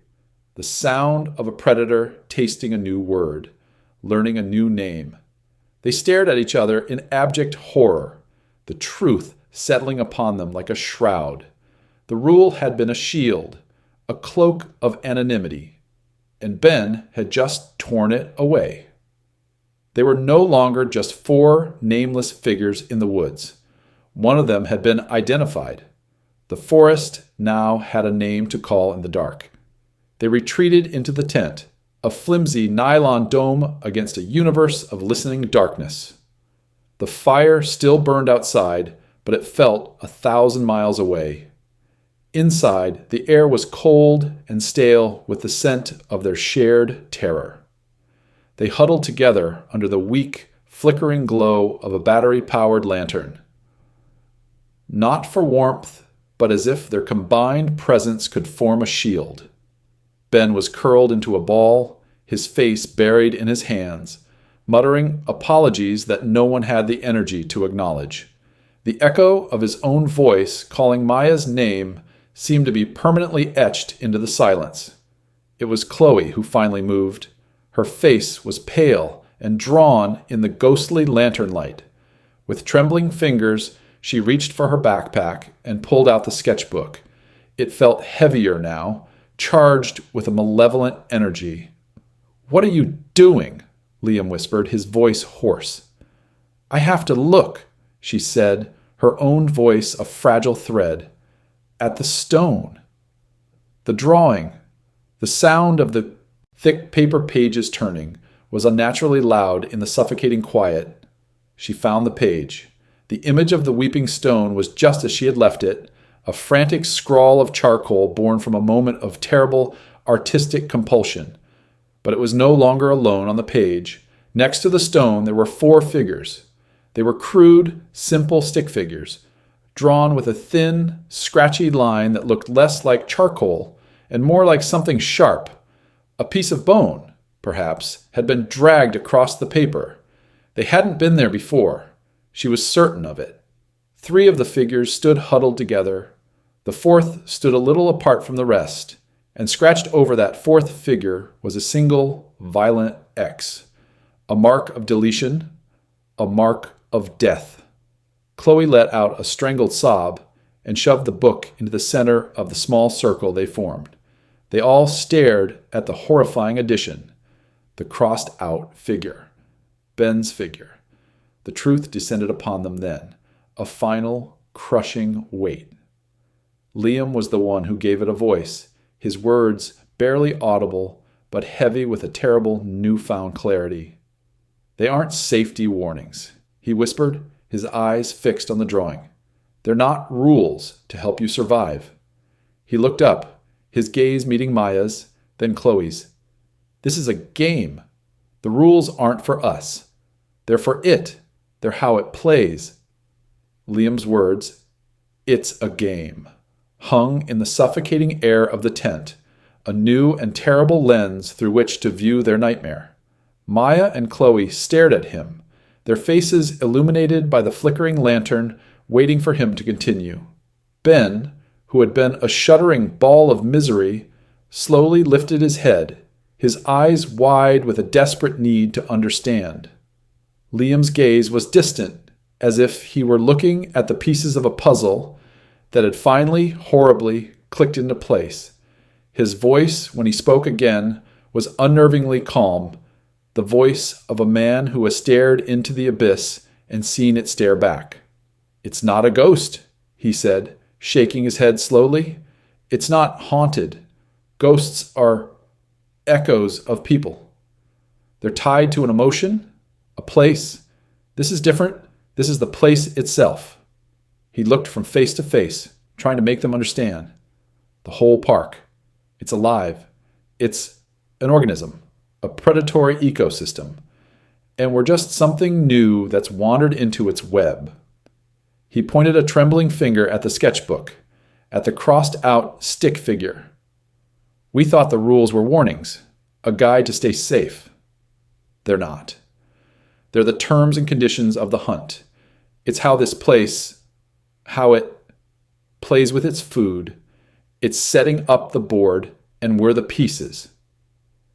S1: The sound of a predator tasting a new word, learning a new name. They stared at each other in abject horror, the truth settling upon them like a shroud. The rule had been a shield, a cloak of anonymity, and Ben had just torn it away. They were no longer just four nameless figures in the woods. One of them had been identified. The forest now had a name to call in the dark. They retreated into the tent, a flimsy nylon dome against a universe of listening darkness. The fire still burned outside, but it felt 1,000 miles away. Inside, the air was cold and stale with the scent of their shared terror. They huddled together under the weak, flickering glow of a battery-powered lantern. Not for warmth, but as if their combined presence could form a shield. Ben was curled into a ball, his face buried in his hands, muttering apologies that no one had the energy to acknowledge. The echo of his own voice calling Maya's name seemed to be permanently etched into the silence. It was Chloe who finally moved. Her face was pale and drawn in the ghostly lantern light. With trembling fingers, she reached for her backpack and pulled out the sketchbook. It felt heavier now, charged with a malevolent energy. "What are you doing?" Liam whispered, his voice hoarse. "I have to look," she said, her own voice a fragile thread. "At the stone." The drawing, the sound of the thick paper pages turning, was unnaturally loud in the suffocating quiet. She found the page. The image of the weeping stone was just as she had left it, a frantic scrawl of charcoal born from a moment of terrible artistic compulsion. But it was no longer alone on the page. Next to the stone there were 4 figures. They were crude, simple stick figures, drawn with a thin, scratchy line that looked less like charcoal and more like something sharp. A piece of bone, perhaps, had been dragged across the paper. They hadn't been there before. She was certain of it. 3 of the figures stood huddled together. The 4th stood a little apart from the rest, and scratched over that 4th figure was a single violent X, a mark of deletion, a mark of death. Chloe let out a strangled sob and shoved the book into the center of the small circle they formed. They all stared at the horrifying addition, the crossed-out figure, Ben's figure. The truth descended upon them then, a final, crushing weight. Liam was the one who gave it a voice, his words barely audible, but heavy with a terrible newfound clarity. "They aren't safety warnings," he whispered, his eyes fixed on the drawing. "They're not rules to help you survive." He looked up, his gaze meeting Maya's, then Chloe's. "This is a game. The rules aren't for us. They're for it. They're how it plays." Liam's words, "It's a game," hung in the suffocating air of the tent, a new and terrible lens through which to view their nightmare. Maya and Chloe stared at him, their faces illuminated by the flickering lantern, waiting for him to continue. Ben, who had been a shuddering ball of misery, slowly lifted his head, his eyes wide with a desperate need to understand. Liam's gaze was distant, as if he were looking at the pieces of a puzzle that had finally, horribly clicked into place. His voice, when he spoke again, was unnervingly calm, the voice of a man who has stared into the abyss and seen it stare back. "It's not a ghost," he said, shaking his head slowly. "It's not haunted. Ghosts are echoes of people. They're tied to an emotion, a place. This is different. This is the place itself." He looked from face to face, trying to make them understand. "The whole park. It's alive. It's an organism, a predatory ecosystem. And we're just something new that's wandered into its web." He pointed a trembling finger at the sketchbook, at the crossed-out stick figure. "We thought the rules were warnings, a guide to stay safe. They're not. They're the terms and conditions of the hunt. It's how this place, how it plays with its food. It's setting up the board, and we're the pieces."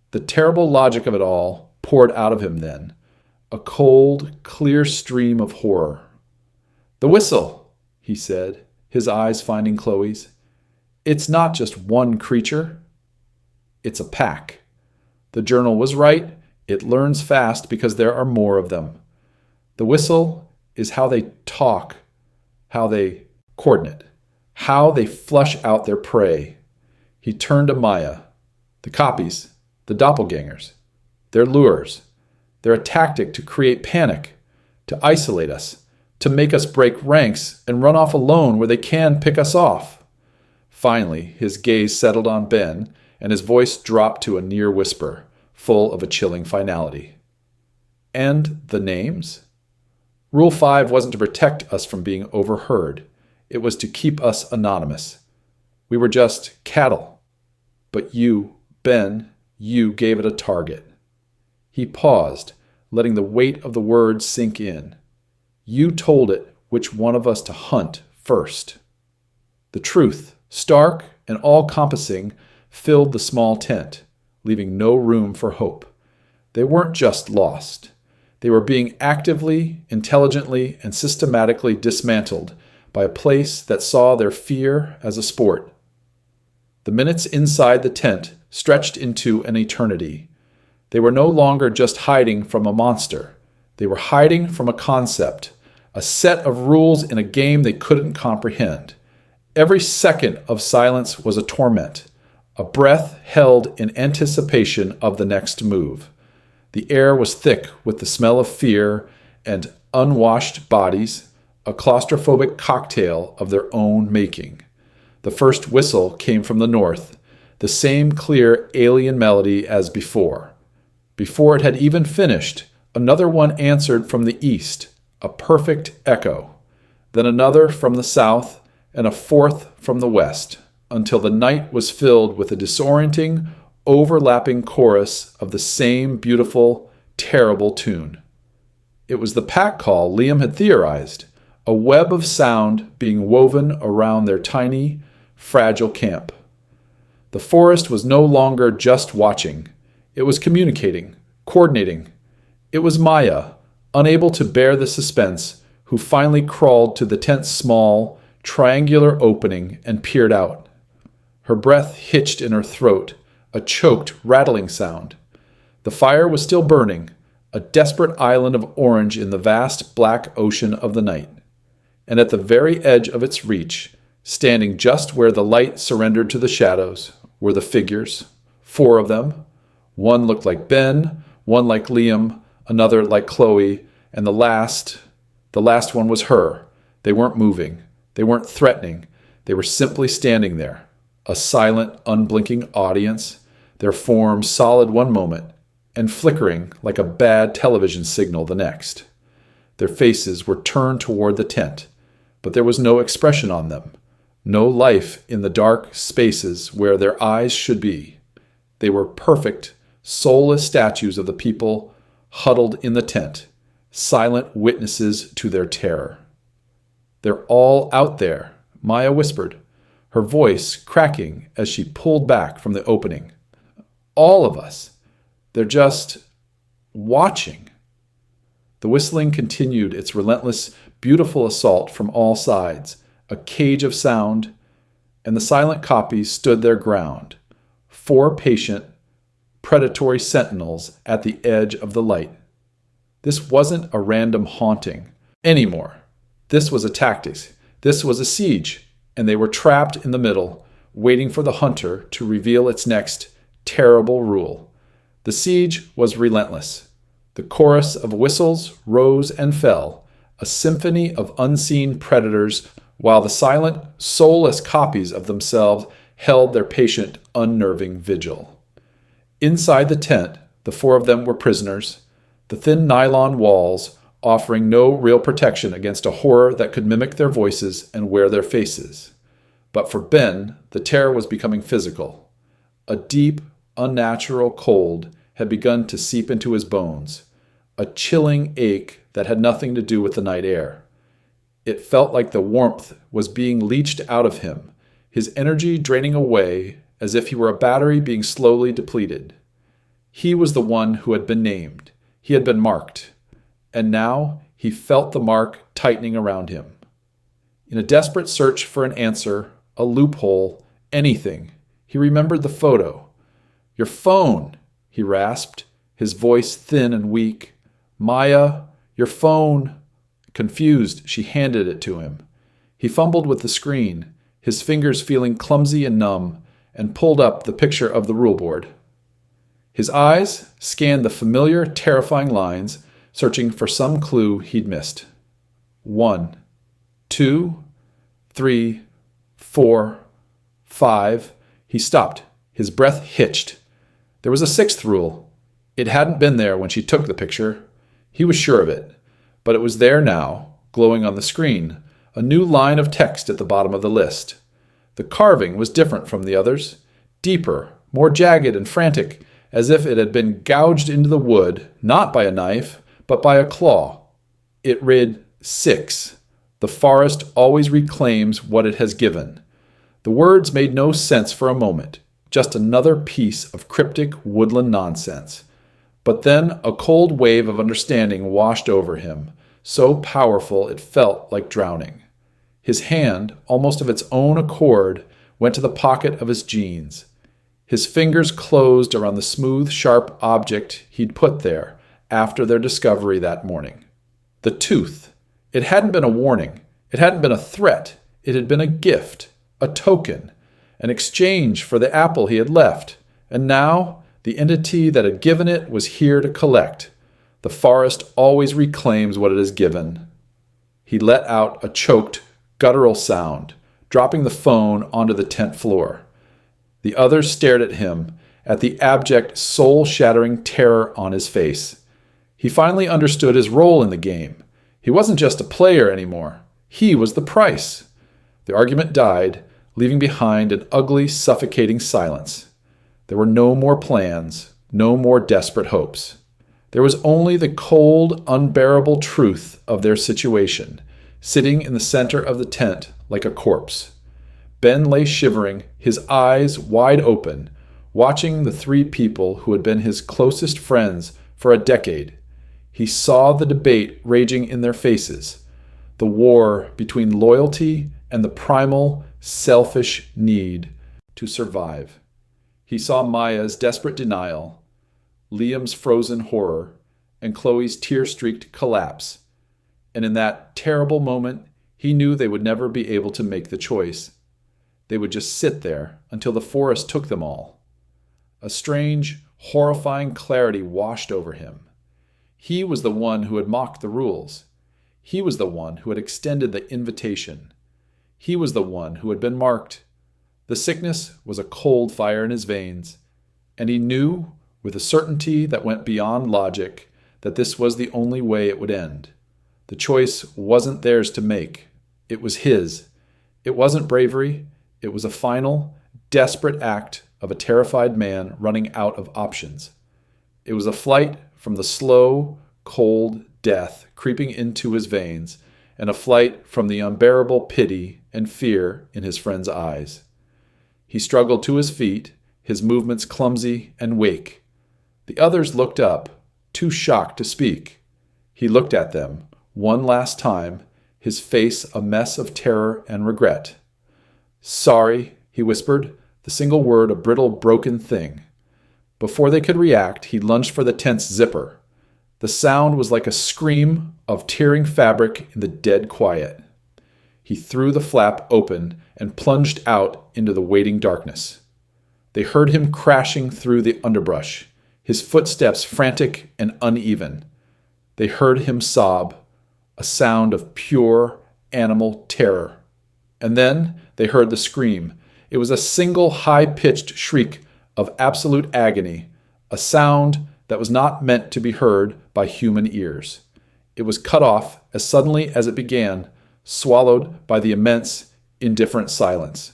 S1: The terrible logic of it all poured out of him then, a cold, clear stream of horror. "The whistle," he said, his eyes finding Chloe's. "It's not just one creature. It's a pack. The journal was right. It learns fast because there are more of them. The whistle is how they talk, how they coordinate, how they flush out their prey." He turned to Maya. "The copies, the doppelgangers, they're lures. They're a tactic to create panic, to isolate us, to make us break ranks and run off alone where they can pick us off." Finally, his gaze settled on Ben, and his voice dropped to a near whisper, full of a chilling finality. "And the names? Rule 5 wasn't to protect us from being overheard. It was to keep us anonymous. We were just cattle. But you, Ben, you gave it a target." He paused, letting the weight of the words sink in. "You told it which one of us to hunt first." The truth, stark and all-compassing, filled the small tent, leaving no room for hope. They weren't just lost. They were being actively, intelligently, and systematically dismantled by a place that saw their fear as a sport. The minutes inside the tent stretched into an eternity. They were no longer just hiding from a monster. They were hiding from a concept, a set of rules in a game they couldn't comprehend. Every second of silence was a torment, a breath held in anticipation of the next move. The air was thick with the smell of fear and unwashed bodies, a claustrophobic cocktail of their own making. The first whistle came from the north, the same clear alien melody as before. Before it had even finished, another one answered from the east, a perfect echo, then another from the south, and a fourth from the west, until the night was filled with a disorienting, overlapping chorus of the same beautiful, terrible tune. It was the pack call Liam had theorized, a web of sound being woven around their tiny, fragile camp. The forest was no longer just watching. It was communicating, coordinating. It was Maya, unable to bear the suspense, who finally crawled to the tent's small, triangular opening and peered out. Her breath hitched in her throat, a choked, rattling sound. The fire was still burning, a desperate island of orange in the vast black ocean of the night. And at the very edge of its reach, standing just where the light surrendered to the shadows, were the figures, 4 of them. One looked like Ben, one like Liam, another like Chloe, and the last one was her. They weren't moving. They weren't threatening. They were simply standing there, a silent, unblinking audience, their forms solid one moment and flickering like a bad television signal the next. Their faces were turned toward the tent, but there was no expression on them, no life in the dark spaces where their eyes should be. They were perfect, soulless statues of the people huddled in the tent, silent witnesses to their terror. "They're all out there," Maya whispered, her voice cracking as she pulled back from the opening. "All of us. They're just watching." The whistling continued its relentless, beautiful assault from all sides, a cage of sound, and the silent copies stood their ground, 4 patient, predatory sentinels at the edge of the light. This wasn't a random haunting anymore. This was a tactic. This was a siege, and they were trapped in the middle, waiting for the hunter to reveal its next terrible rule. The siege was relentless. The chorus of whistles rose and fell, a symphony of unseen predators, while the silent, soulless copies of themselves held their patient, unnerving vigil. Inside the tent, the 4 of them were prisoners, the thin nylon walls offering no real protection against a horror that could mimic their voices and wear their faces. But for Ben, the terror was becoming physical. A deep, unnatural cold had begun to seep into his bones, a chilling ache that had nothing to do with the night air. It felt like the warmth was being leached out of him, his energy draining away as if he were a battery being slowly depleted. He was the one who had been named. He had been marked. And now he felt the mark tightening around him. In a desperate search for an answer, a loophole, anything, he remembered the photo. "Your phone," he rasped, his voice thin and weak. "Maya, your phone." Confused, she handed it to him. He fumbled with the screen, his fingers feeling clumsy and numb, and pulled up the picture of the rule board. His eyes scanned the familiar, terrifying lines, searching for some clue he'd missed. 1, 2, 3, 4, 5. He stopped. His breath hitched. There was a 6th rule. It hadn't been there when she took the picture. He was sure of it. But it was there now, glowing on the screen, a new line of text at the bottom of the list. The carving was different from the others, deeper, more jagged and frantic, as if it had been gouged into the wood, not by a knife, but by a claw. It read, 6. The forest always reclaims what it has given. The words made no sense for a moment, just another piece of cryptic woodland nonsense. But then a cold wave of understanding washed over him, so powerful it felt like drowning. His hand, almost of its own accord, went to the pocket of his jeans. His fingers closed around the smooth, sharp object he'd put there after their discovery that morning. The tooth. It hadn't been a warning. It hadn't been a threat. It had been a gift, a token, an exchange for the apple he had left. And now, the entity that had given it was here to collect. The forest always reclaims what it has given. He let out a choked, guttural sound, dropping the phone onto the tent floor. The others stared at him, at the abject, soul-shattering terror on his face. He finally understood his role in the game. He wasn't just a player anymore. He was the price. The argument died, leaving behind an ugly, suffocating silence. There were no more plans, no more desperate hopes. There was only the cold, unbearable truth of their situation, sitting in the center of the tent like a corpse. Ben lay shivering, his eyes wide open, watching the three people who had been his closest friends for a decade. He saw the debate raging in their faces, the war between loyalty and the primal, selfish need to survive. He saw Maya's desperate denial, Liam's frozen horror, and Chloe's tear-streaked collapse. And in that terrible moment, he knew they would never be able to make the choice. They would just sit there until the forest took them all. A strange, horrifying clarity washed over him. He was the one who had mocked the rules. He was the one who had extended the invitation. He was the one who had been marked. The sickness was a cold fire in his veins, and he knew, with a certainty that went beyond logic, that this was the only way it would end. The choice wasn't theirs to make. It was his. It wasn't bravery. It was a final, desperate act of a terrified man running out of options. It was a flight from the slow, cold death creeping into his veins, and a flight from the unbearable pity and fear in his friend's eyes. He struggled to his feet, his movements clumsy and weak. The others looked up, too shocked to speak. He looked at them, one last time, his face a mess of terror and regret. "Sorry," he whispered, the single word a brittle, broken thing. Before they could react, he lunged for the tent's zipper. The sound was like a scream of tearing fabric in the dead quiet. He threw the flap open and plunged out into the waiting darkness. They heard him crashing through the underbrush, his footsteps frantic and uneven. They heard him sob, a sound of pure animal terror. And then they heard the scream. It was a single high-pitched shriek of absolute agony, a sound that was not meant to be heard by human ears. It was cut off as suddenly as it began, swallowed by the immense, indifferent silence.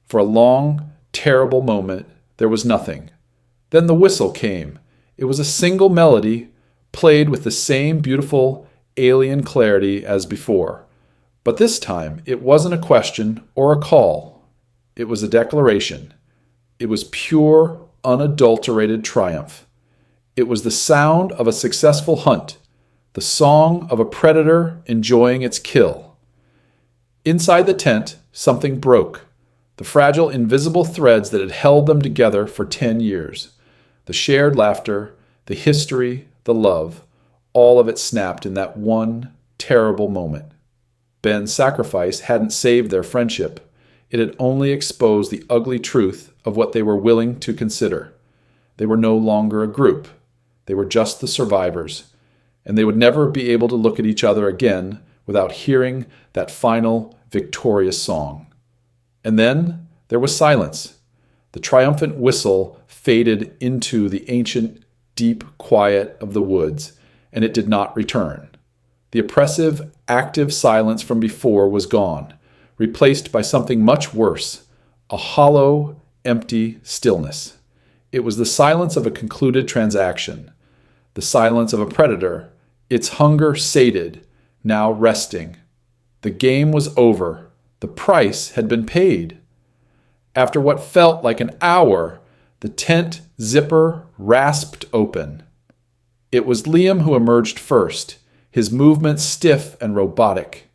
S1: For a long, terrible moment, there was nothing. Then the whistle came. It was a single melody, played with the same beautiful, alien clarity as before. But this time, it wasn't a question or a call. It was a declaration. It was pure, unadulterated triumph. It was the sound of a successful hunt, the song of a predator enjoying its kill. Inside the tent, something broke. The fragile, invisible threads that had held them together for 10 years. The shared laughter, the history, the love, all of it snapped in that one terrible moment. Ben's sacrifice hadn't saved their friendship. It had only exposed the ugly truth of what they were willing to consider. They were no longer a group. They were just the survivors, and they would never be able to look at each other again without hearing that final, victorious song. And then there was silence. The triumphant whistle faded into the ancient, deep quiet of the woods, and it did not return. The oppressive, active silence from before was gone, replaced by something much worse, a hollow, empty stillness. It was the silence of a concluded transaction, the silence of a predator, its hunger sated, now resting. The game was over. The price had been paid. After what felt like an hour, the tent zipper rasped open. It was Liam who emerged first, his movements stiff and robotic.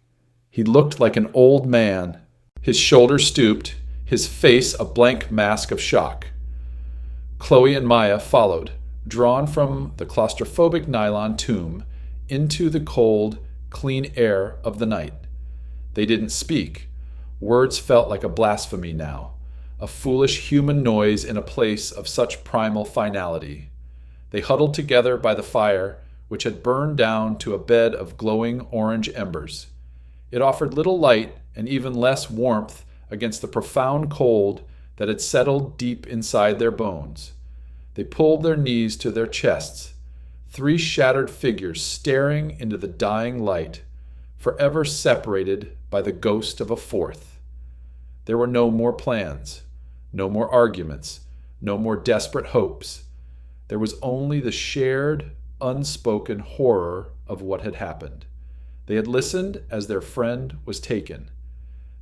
S1: He looked like an old man, his shoulders stooped, his face a blank mask of shock. Chloe and Maya followed, drawn from the claustrophobic nylon tomb into the cold, clean air of the night. They didn't speak. Words felt like a blasphemy now, a foolish human noise in a place of such primal finality. They huddled together by the fire, which had burned down to a bed of glowing orange embers. It offered little light and even less warmth against the profound cold that had settled deep inside their bones. They pulled their knees to their chests, three shattered figures staring into the dying light, forever separated by the ghost of a fourth. There were no more plans, no more arguments, no more desperate hopes. There was only the shared, unspoken horror of what had happened. They had listened as their friend was taken.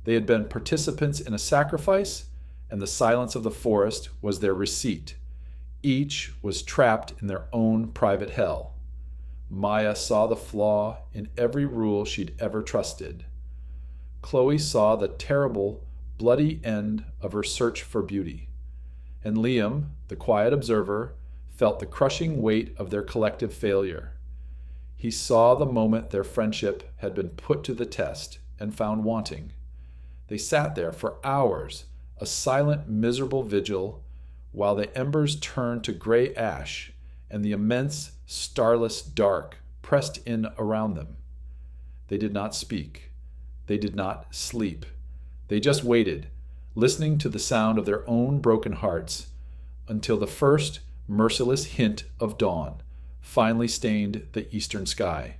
S1: They had been participants in a sacrifice, and the silence of the forest was their receipt. Each was trapped in their own private hell. Maya saw the flaw in every rule she'd ever trusted. Chloe saw the terrible, bloody end of her search for beauty. And Liam, the quiet observer, felt the crushing weight of their collective failure. He saw the moment their friendship had been put to the test and found wanting. They sat there for hours, a silent, miserable vigil, while the embers turned to gray ash and the immense, starless dark pressed in around them. They did not speak. They did not sleep. They just waited, listening to the sound of their own broken hearts, until the first merciless hint of dawn finally stained the eastern sky.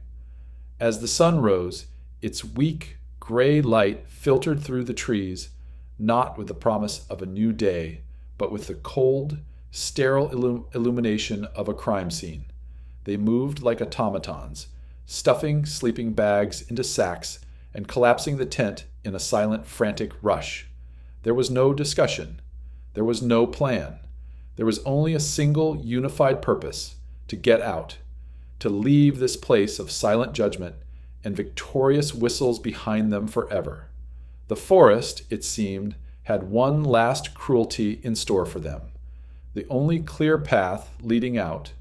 S1: As the sun rose, its weak, gray light filtered through the trees, not with the promise of a new day, but with the cold, sterile illumination of a crime scene. They moved like automatons, stuffing sleeping bags into sacks and collapsing the tent in a silent, frantic rush. There was no discussion. There was no plan. There was only a single unified purpose: to get out, to leave this place of silent judgment and victorious whistles behind them forever. The forest, it seemed, had one last cruelty in store for them. The only clear path leading out,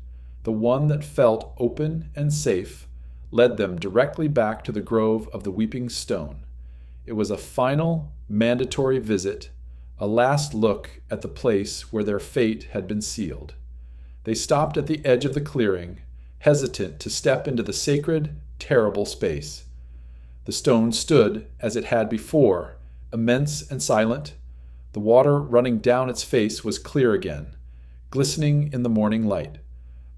S1: the one that felt open and safe, led them directly back to the grove of the Weeping Stone. It was a final, mandatory visit, a last look at the place where their fate had been sealed. They stopped at the edge of the clearing, hesitant to step into the sacred, terrible space. The stone stood as it had before, immense and silent. The water running down its face was clear again, glistening in the morning light.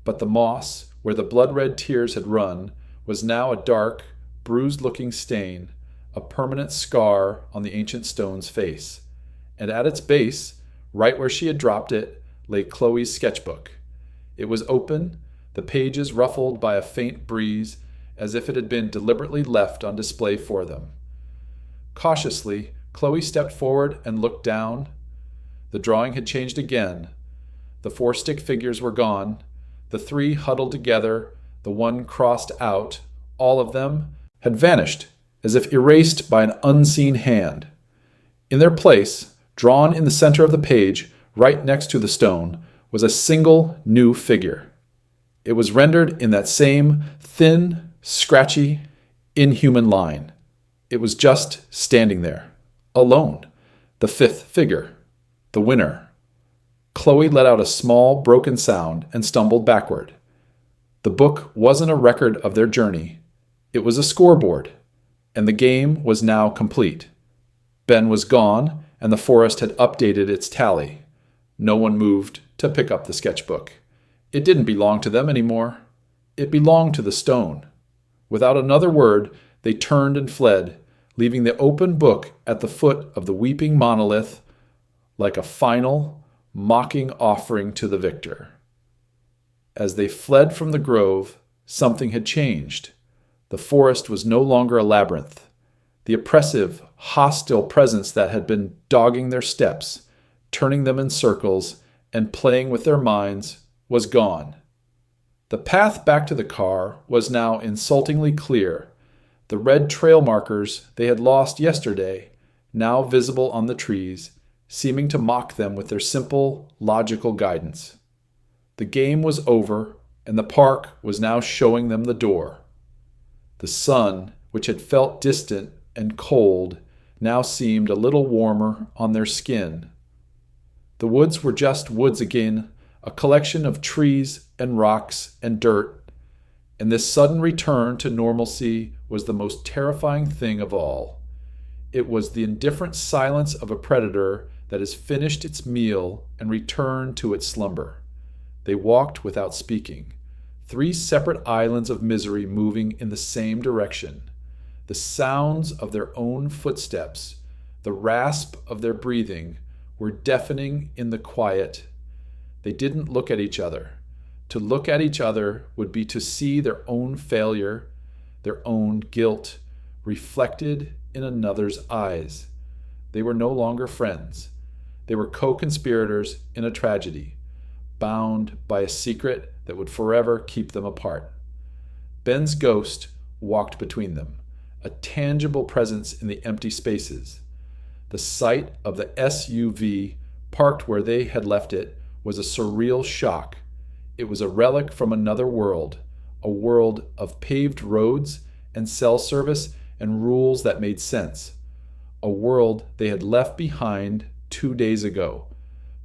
S1: But the moss, where the blood-red tears had run, was now a dark, bruised-looking stain, a permanent scar on the ancient stone's face. And at its base, right where she had dropped it, lay Chloe's sketchbook. It was open, the pages ruffled by a faint breeze, as if it had been deliberately left on display for them. Cautiously, Chloe stepped forward and looked down. The drawing had changed again. The 4 stick figures were gone, the 3 huddled together, the 1 crossed out, all of them had vanished, as if erased by an unseen hand. In their place, drawn in the center of the page, right next to the stone, was a single new figure. It was rendered in that same thin, scratchy, inhuman line. It was just standing there, alone, the 5th figure, the winner. Chloe let out a small, broken sound and stumbled backward. The book wasn't a record of their journey. It was a scoreboard, and the game was now complete. Ben was gone, and the forest had updated its tally. No one moved to pick up the sketchbook. It didn't belong to them anymore. It belonged to the stone. Without another word, they turned and fled, leaving the open book at the foot of the weeping monolith like a final, mocking offering to the victor. As they fled from the grove, something had changed. The forest was no longer a labyrinth. The oppressive, hostile presence that had been dogging their steps, turning them in circles, and playing with their minds was gone. The path back to the car was now insultingly clear. The red trail markers they had lost yesterday, now visible on the trees, seeming to mock them with their simple, logical guidance. The game was over, and the park was now showing them the door. The sun, which had felt distant and cold, now seemed a little warmer on their skin. The woods were just woods again, a collection of trees and rocks and dirt, and this sudden return to normalcy was the most terrifying thing of all. It was the indifferent silence of a predator that has finished its meal and returned to its slumber. They walked without speaking, 3 separate islands of misery moving in the same direction. The sounds of their own footsteps, the rasp of their breathing, were deafening in the quiet. They didn't look at each other. To look at each other would be to see their own failure, their own guilt, reflected in another's eyes. They were no longer friends. They were co-conspirators in a tragedy, bound by a secret that would forever keep them apart. Ben's ghost walked between them, a tangible presence in the empty spaces. The sight of the SUV parked where they had left it was a surreal shock. It was a relic from another world, a world of paved roads and cell service and rules that made sense, a world they had left behind 2 days ago,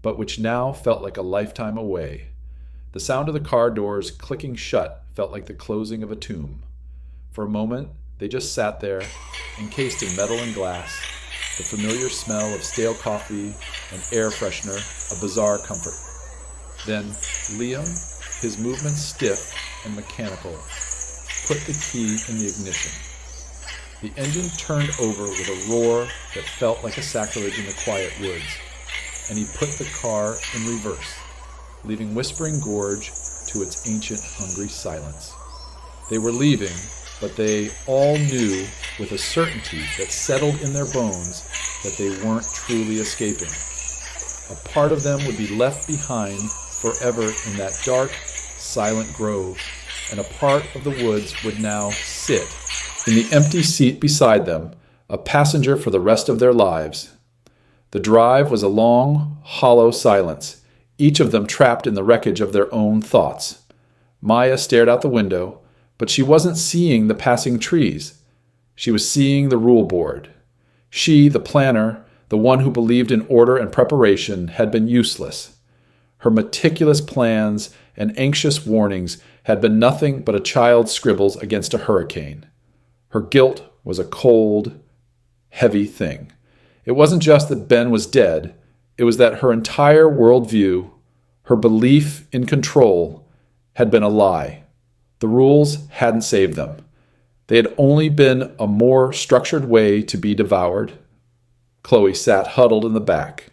S1: but which now felt like a lifetime away. The sound of the car doors clicking shut felt like the closing of a tomb. For a moment, they just sat there, encased in metal and glass, the familiar smell of stale coffee and air freshener, a bizarre comfort. Then Liam, his movements stiff and mechanical, put the key in the ignition. The engine turned over with a roar that felt like a sacrilege in the quiet woods, and he put the car in reverse, leaving Whispering Gorge to its ancient, hungry silence. They were leaving, but they all knew with a certainty that settled in their bones that they weren't truly escaping. A part of them would be left behind forever in that dark, silent grove, and a part of the woods would now sit in the empty seat beside them, a passenger for the rest of their lives. The drive was a long, hollow silence, each of them trapped in the wreckage of their own thoughts. Maya stared out the window, but she wasn't seeing the passing trees. She was seeing the rule board. She, the planner, the one who believed in order and preparation, had been useless. Her meticulous plans and anxious warnings had been nothing but a child's scribbles against a hurricane. Her guilt was a cold, heavy thing. It wasn't just that Ben was dead. It was that her entire worldview, her belief in control, had been a lie. The rules hadn't saved them. They had only been a more structured way to be devoured. Chloe sat huddled in the back,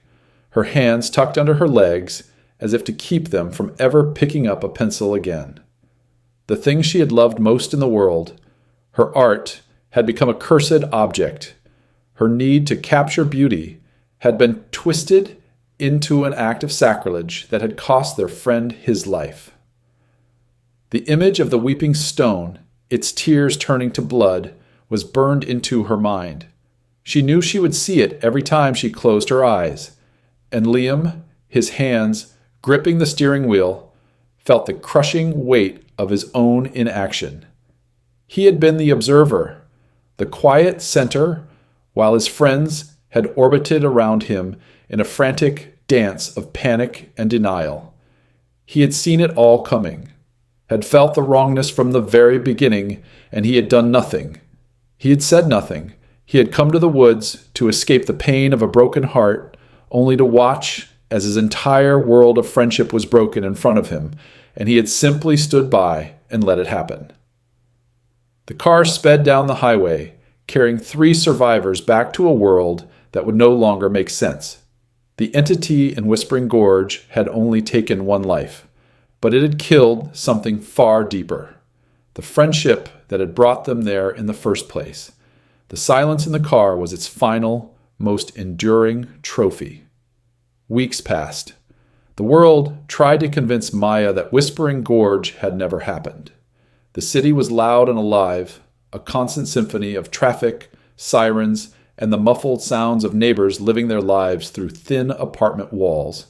S1: her hands tucked under her legs as if to keep them from ever picking up a pencil again. The thing she had loved most in the world, her art, had become a cursed object. Her need to capture beauty had been twisted into an act of sacrilege that had cost their friend his life. The image of the weeping stone, its tears turning to blood, was burned into her mind. She knew she would see it every time she closed her eyes. And Liam, his hands gripping the steering wheel, felt the crushing weight of his own inaction. He had been the observer, the quiet center, while his friends had orbited around him in a frantic dance of panic and denial. He had seen it all coming, had felt the wrongness from the very beginning, and he had done nothing. He had said nothing. He had come to the woods to escape the pain of a broken heart, only to watch as his entire world of friendship was broken in front of him, and he had simply stood by and let it happen. The car sped down the highway, carrying 3 survivors back to a world that would no longer make sense. The entity in Whispering Gorge had only taken 1 life, but it had killed something far deeper. The friendship that had brought them there in the first place. The silence in the car was its final, most enduring trophy. Weeks passed. The world tried to convince Maya that Whispering Gorge had never happened. The city was loud and alive, a constant symphony of traffic, sirens, and the muffled sounds of neighbors living their lives through thin apartment walls.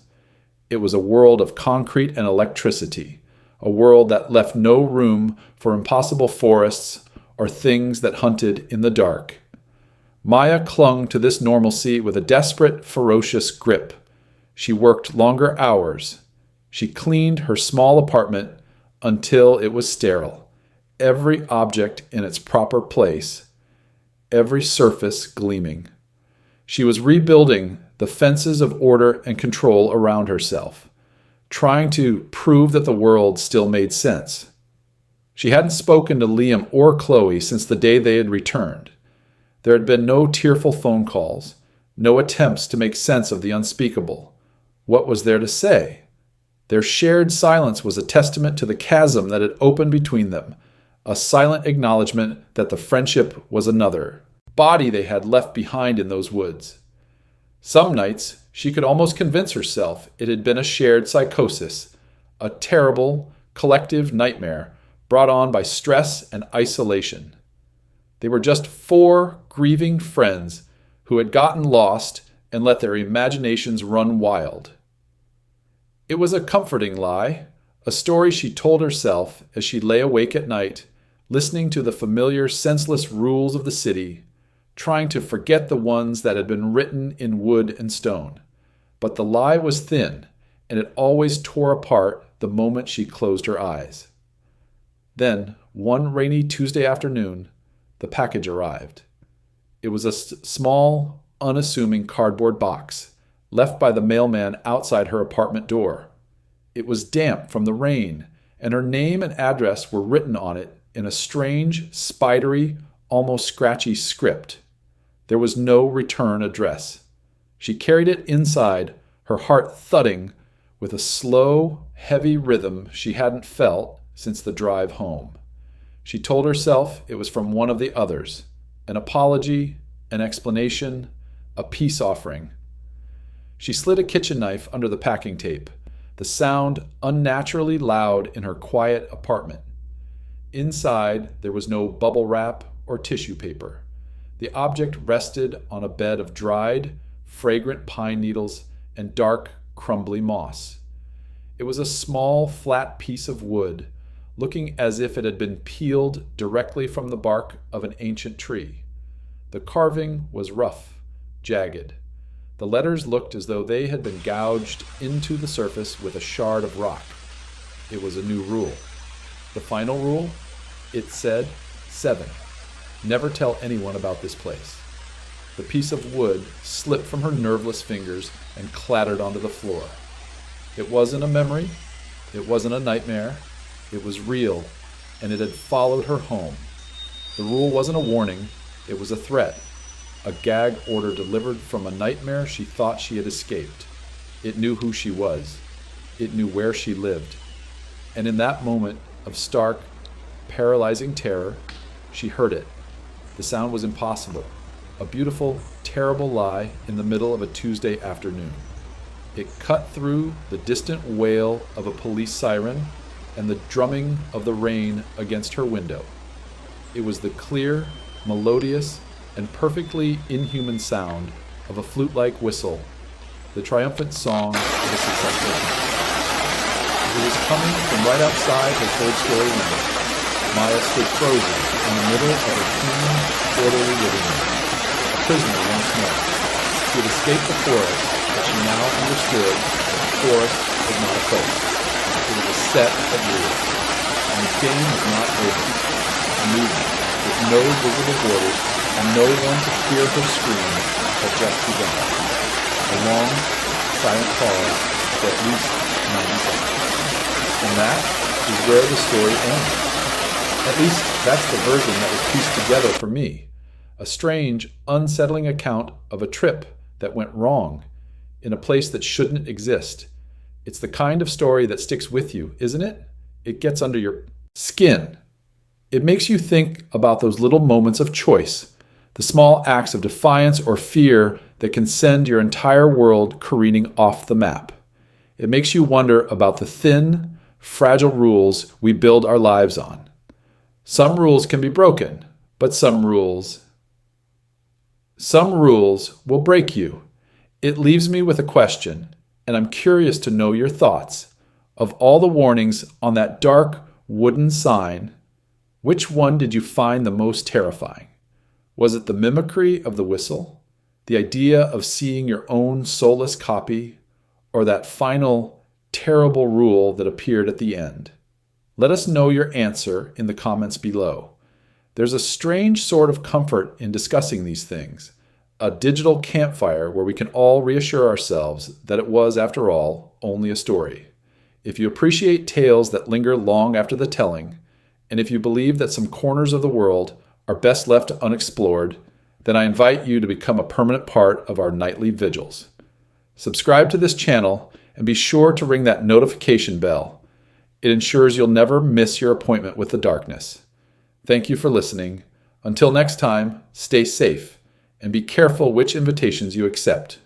S1: It was a world of concrete and electricity, a world that left no room for impossible forests or things that hunted in the dark. Maya clung to this normalcy with a desperate, ferocious grip. She worked longer hours. She cleaned her small apartment until it was sterile, every object in its proper place, every surface gleaming. She was rebuilding the fences of order and control around herself, trying to prove that the world still made sense. She hadn't spoken to Liam or Chloe since the day they had returned. There had been no tearful phone calls, no attempts to make sense of the unspeakable. What was there to say? Their shared silence was a testament to the chasm that had opened between them, a silent acknowledgement that the friendship was another body they had left behind in those woods. Some nights, she could almost convince herself it had been a shared psychosis, a terrible, collective nightmare brought on by stress and isolation. They were just four grieving friends who had gotten lost and let their imaginations run wild. It was a comforting lie, a story she told herself as she lay awake at night, listening to the familiar, senseless rules of the city, trying to forget the ones that had been written in wood and stone. But the lie was thin, and it always tore apart the moment she closed her eyes. Then, one rainy Tuesday afternoon, the package arrived. It was a small, unassuming cardboard box, left by the mailman outside her apartment door. It was damp from the rain, and her name and address were written on it in a strange, spidery, almost scratchy script. There was no return address. She carried it inside, her heart thudding with a slow, heavy rhythm she hadn't felt since the drive home. She told herself it was from one of the others, an apology, an explanation, a peace offering. She slid a kitchen knife under the packing tape, the sound unnaturally loud in her quiet apartment. Inside, there was no bubble wrap or tissue paper. The object rested on a bed of dried, fragrant pine needles and dark, crumbly moss. It was a small, flat piece of wood, looking as if it had been peeled directly from the bark of an ancient tree. The carving was rough, jagged. The letters looked as though they had been gouged into the surface with a shard of rock. It was a new rule. The final rule? It said 7. Never tell anyone about this place. The piece of wood slipped from her nerveless fingers and clattered onto the floor. It wasn't a memory. It wasn't a nightmare. It was real, and it had followed her home. The rule wasn't a warning. It was a threat. A gag order delivered from a nightmare she thought she had escaped. It knew who she was. It knew where she lived. And in that moment of stark, paralyzing terror, she heard it. The sound was impossible. A beautiful, terrible lie in the middle of a Tuesday afternoon. It cut through the distant wail of a police siren and the drumming of the rain against her window. It was the clear, melodious, and perfectly inhuman sound of a flute-like whistle, the triumphant song of a successful hunt. It was coming from right outside her third-story window. Maya stood frozen in the middle of her clean, orderly living room, a prisoner once more. She had escaped the forest, but she now understood that the forest was not a place. It was a set of rules, and the game was not over. Moving, with no visible borders, and no one to hear her scream had just begun. A long, silent pause for at least 90 seconds. And that is where the story ends. At least that's the version that was pieced together for me. A strange, unsettling account of a trip that went wrong in a place that shouldn't exist. It's the kind of story that sticks with you, isn't it? It gets under your skin. It makes you think about those little moments of choice, the small acts of defiance or fear that can send your entire world careening off the map. It makes you wonder about the thin, fragile rules we build our lives on. Some rules can be broken, but some rules will break you. It leaves me with a question, and I'm curious to know your thoughts. Of all the warnings on that dark wooden sign, which one did you find the most terrifying? Was it the mimicry of the whistle, the idea of seeing your own soulless copy, or that final, terrible rule that appeared at the end? Let us know your answer in the comments below. There's a strange sort of comfort in discussing these things, a digital campfire where we can all reassure ourselves that it was, after all, only a story. If you appreciate tales that linger long after the telling, and if you believe that some corners of the world are best left unexplored, then I invite you to become a permanent part of our nightly vigils. Subscribe to this channel and be sure to ring that notification bell. It ensures you'll never miss your appointment with the darkness. Thank you for listening. Until next time, stay safe and be careful which invitations you accept.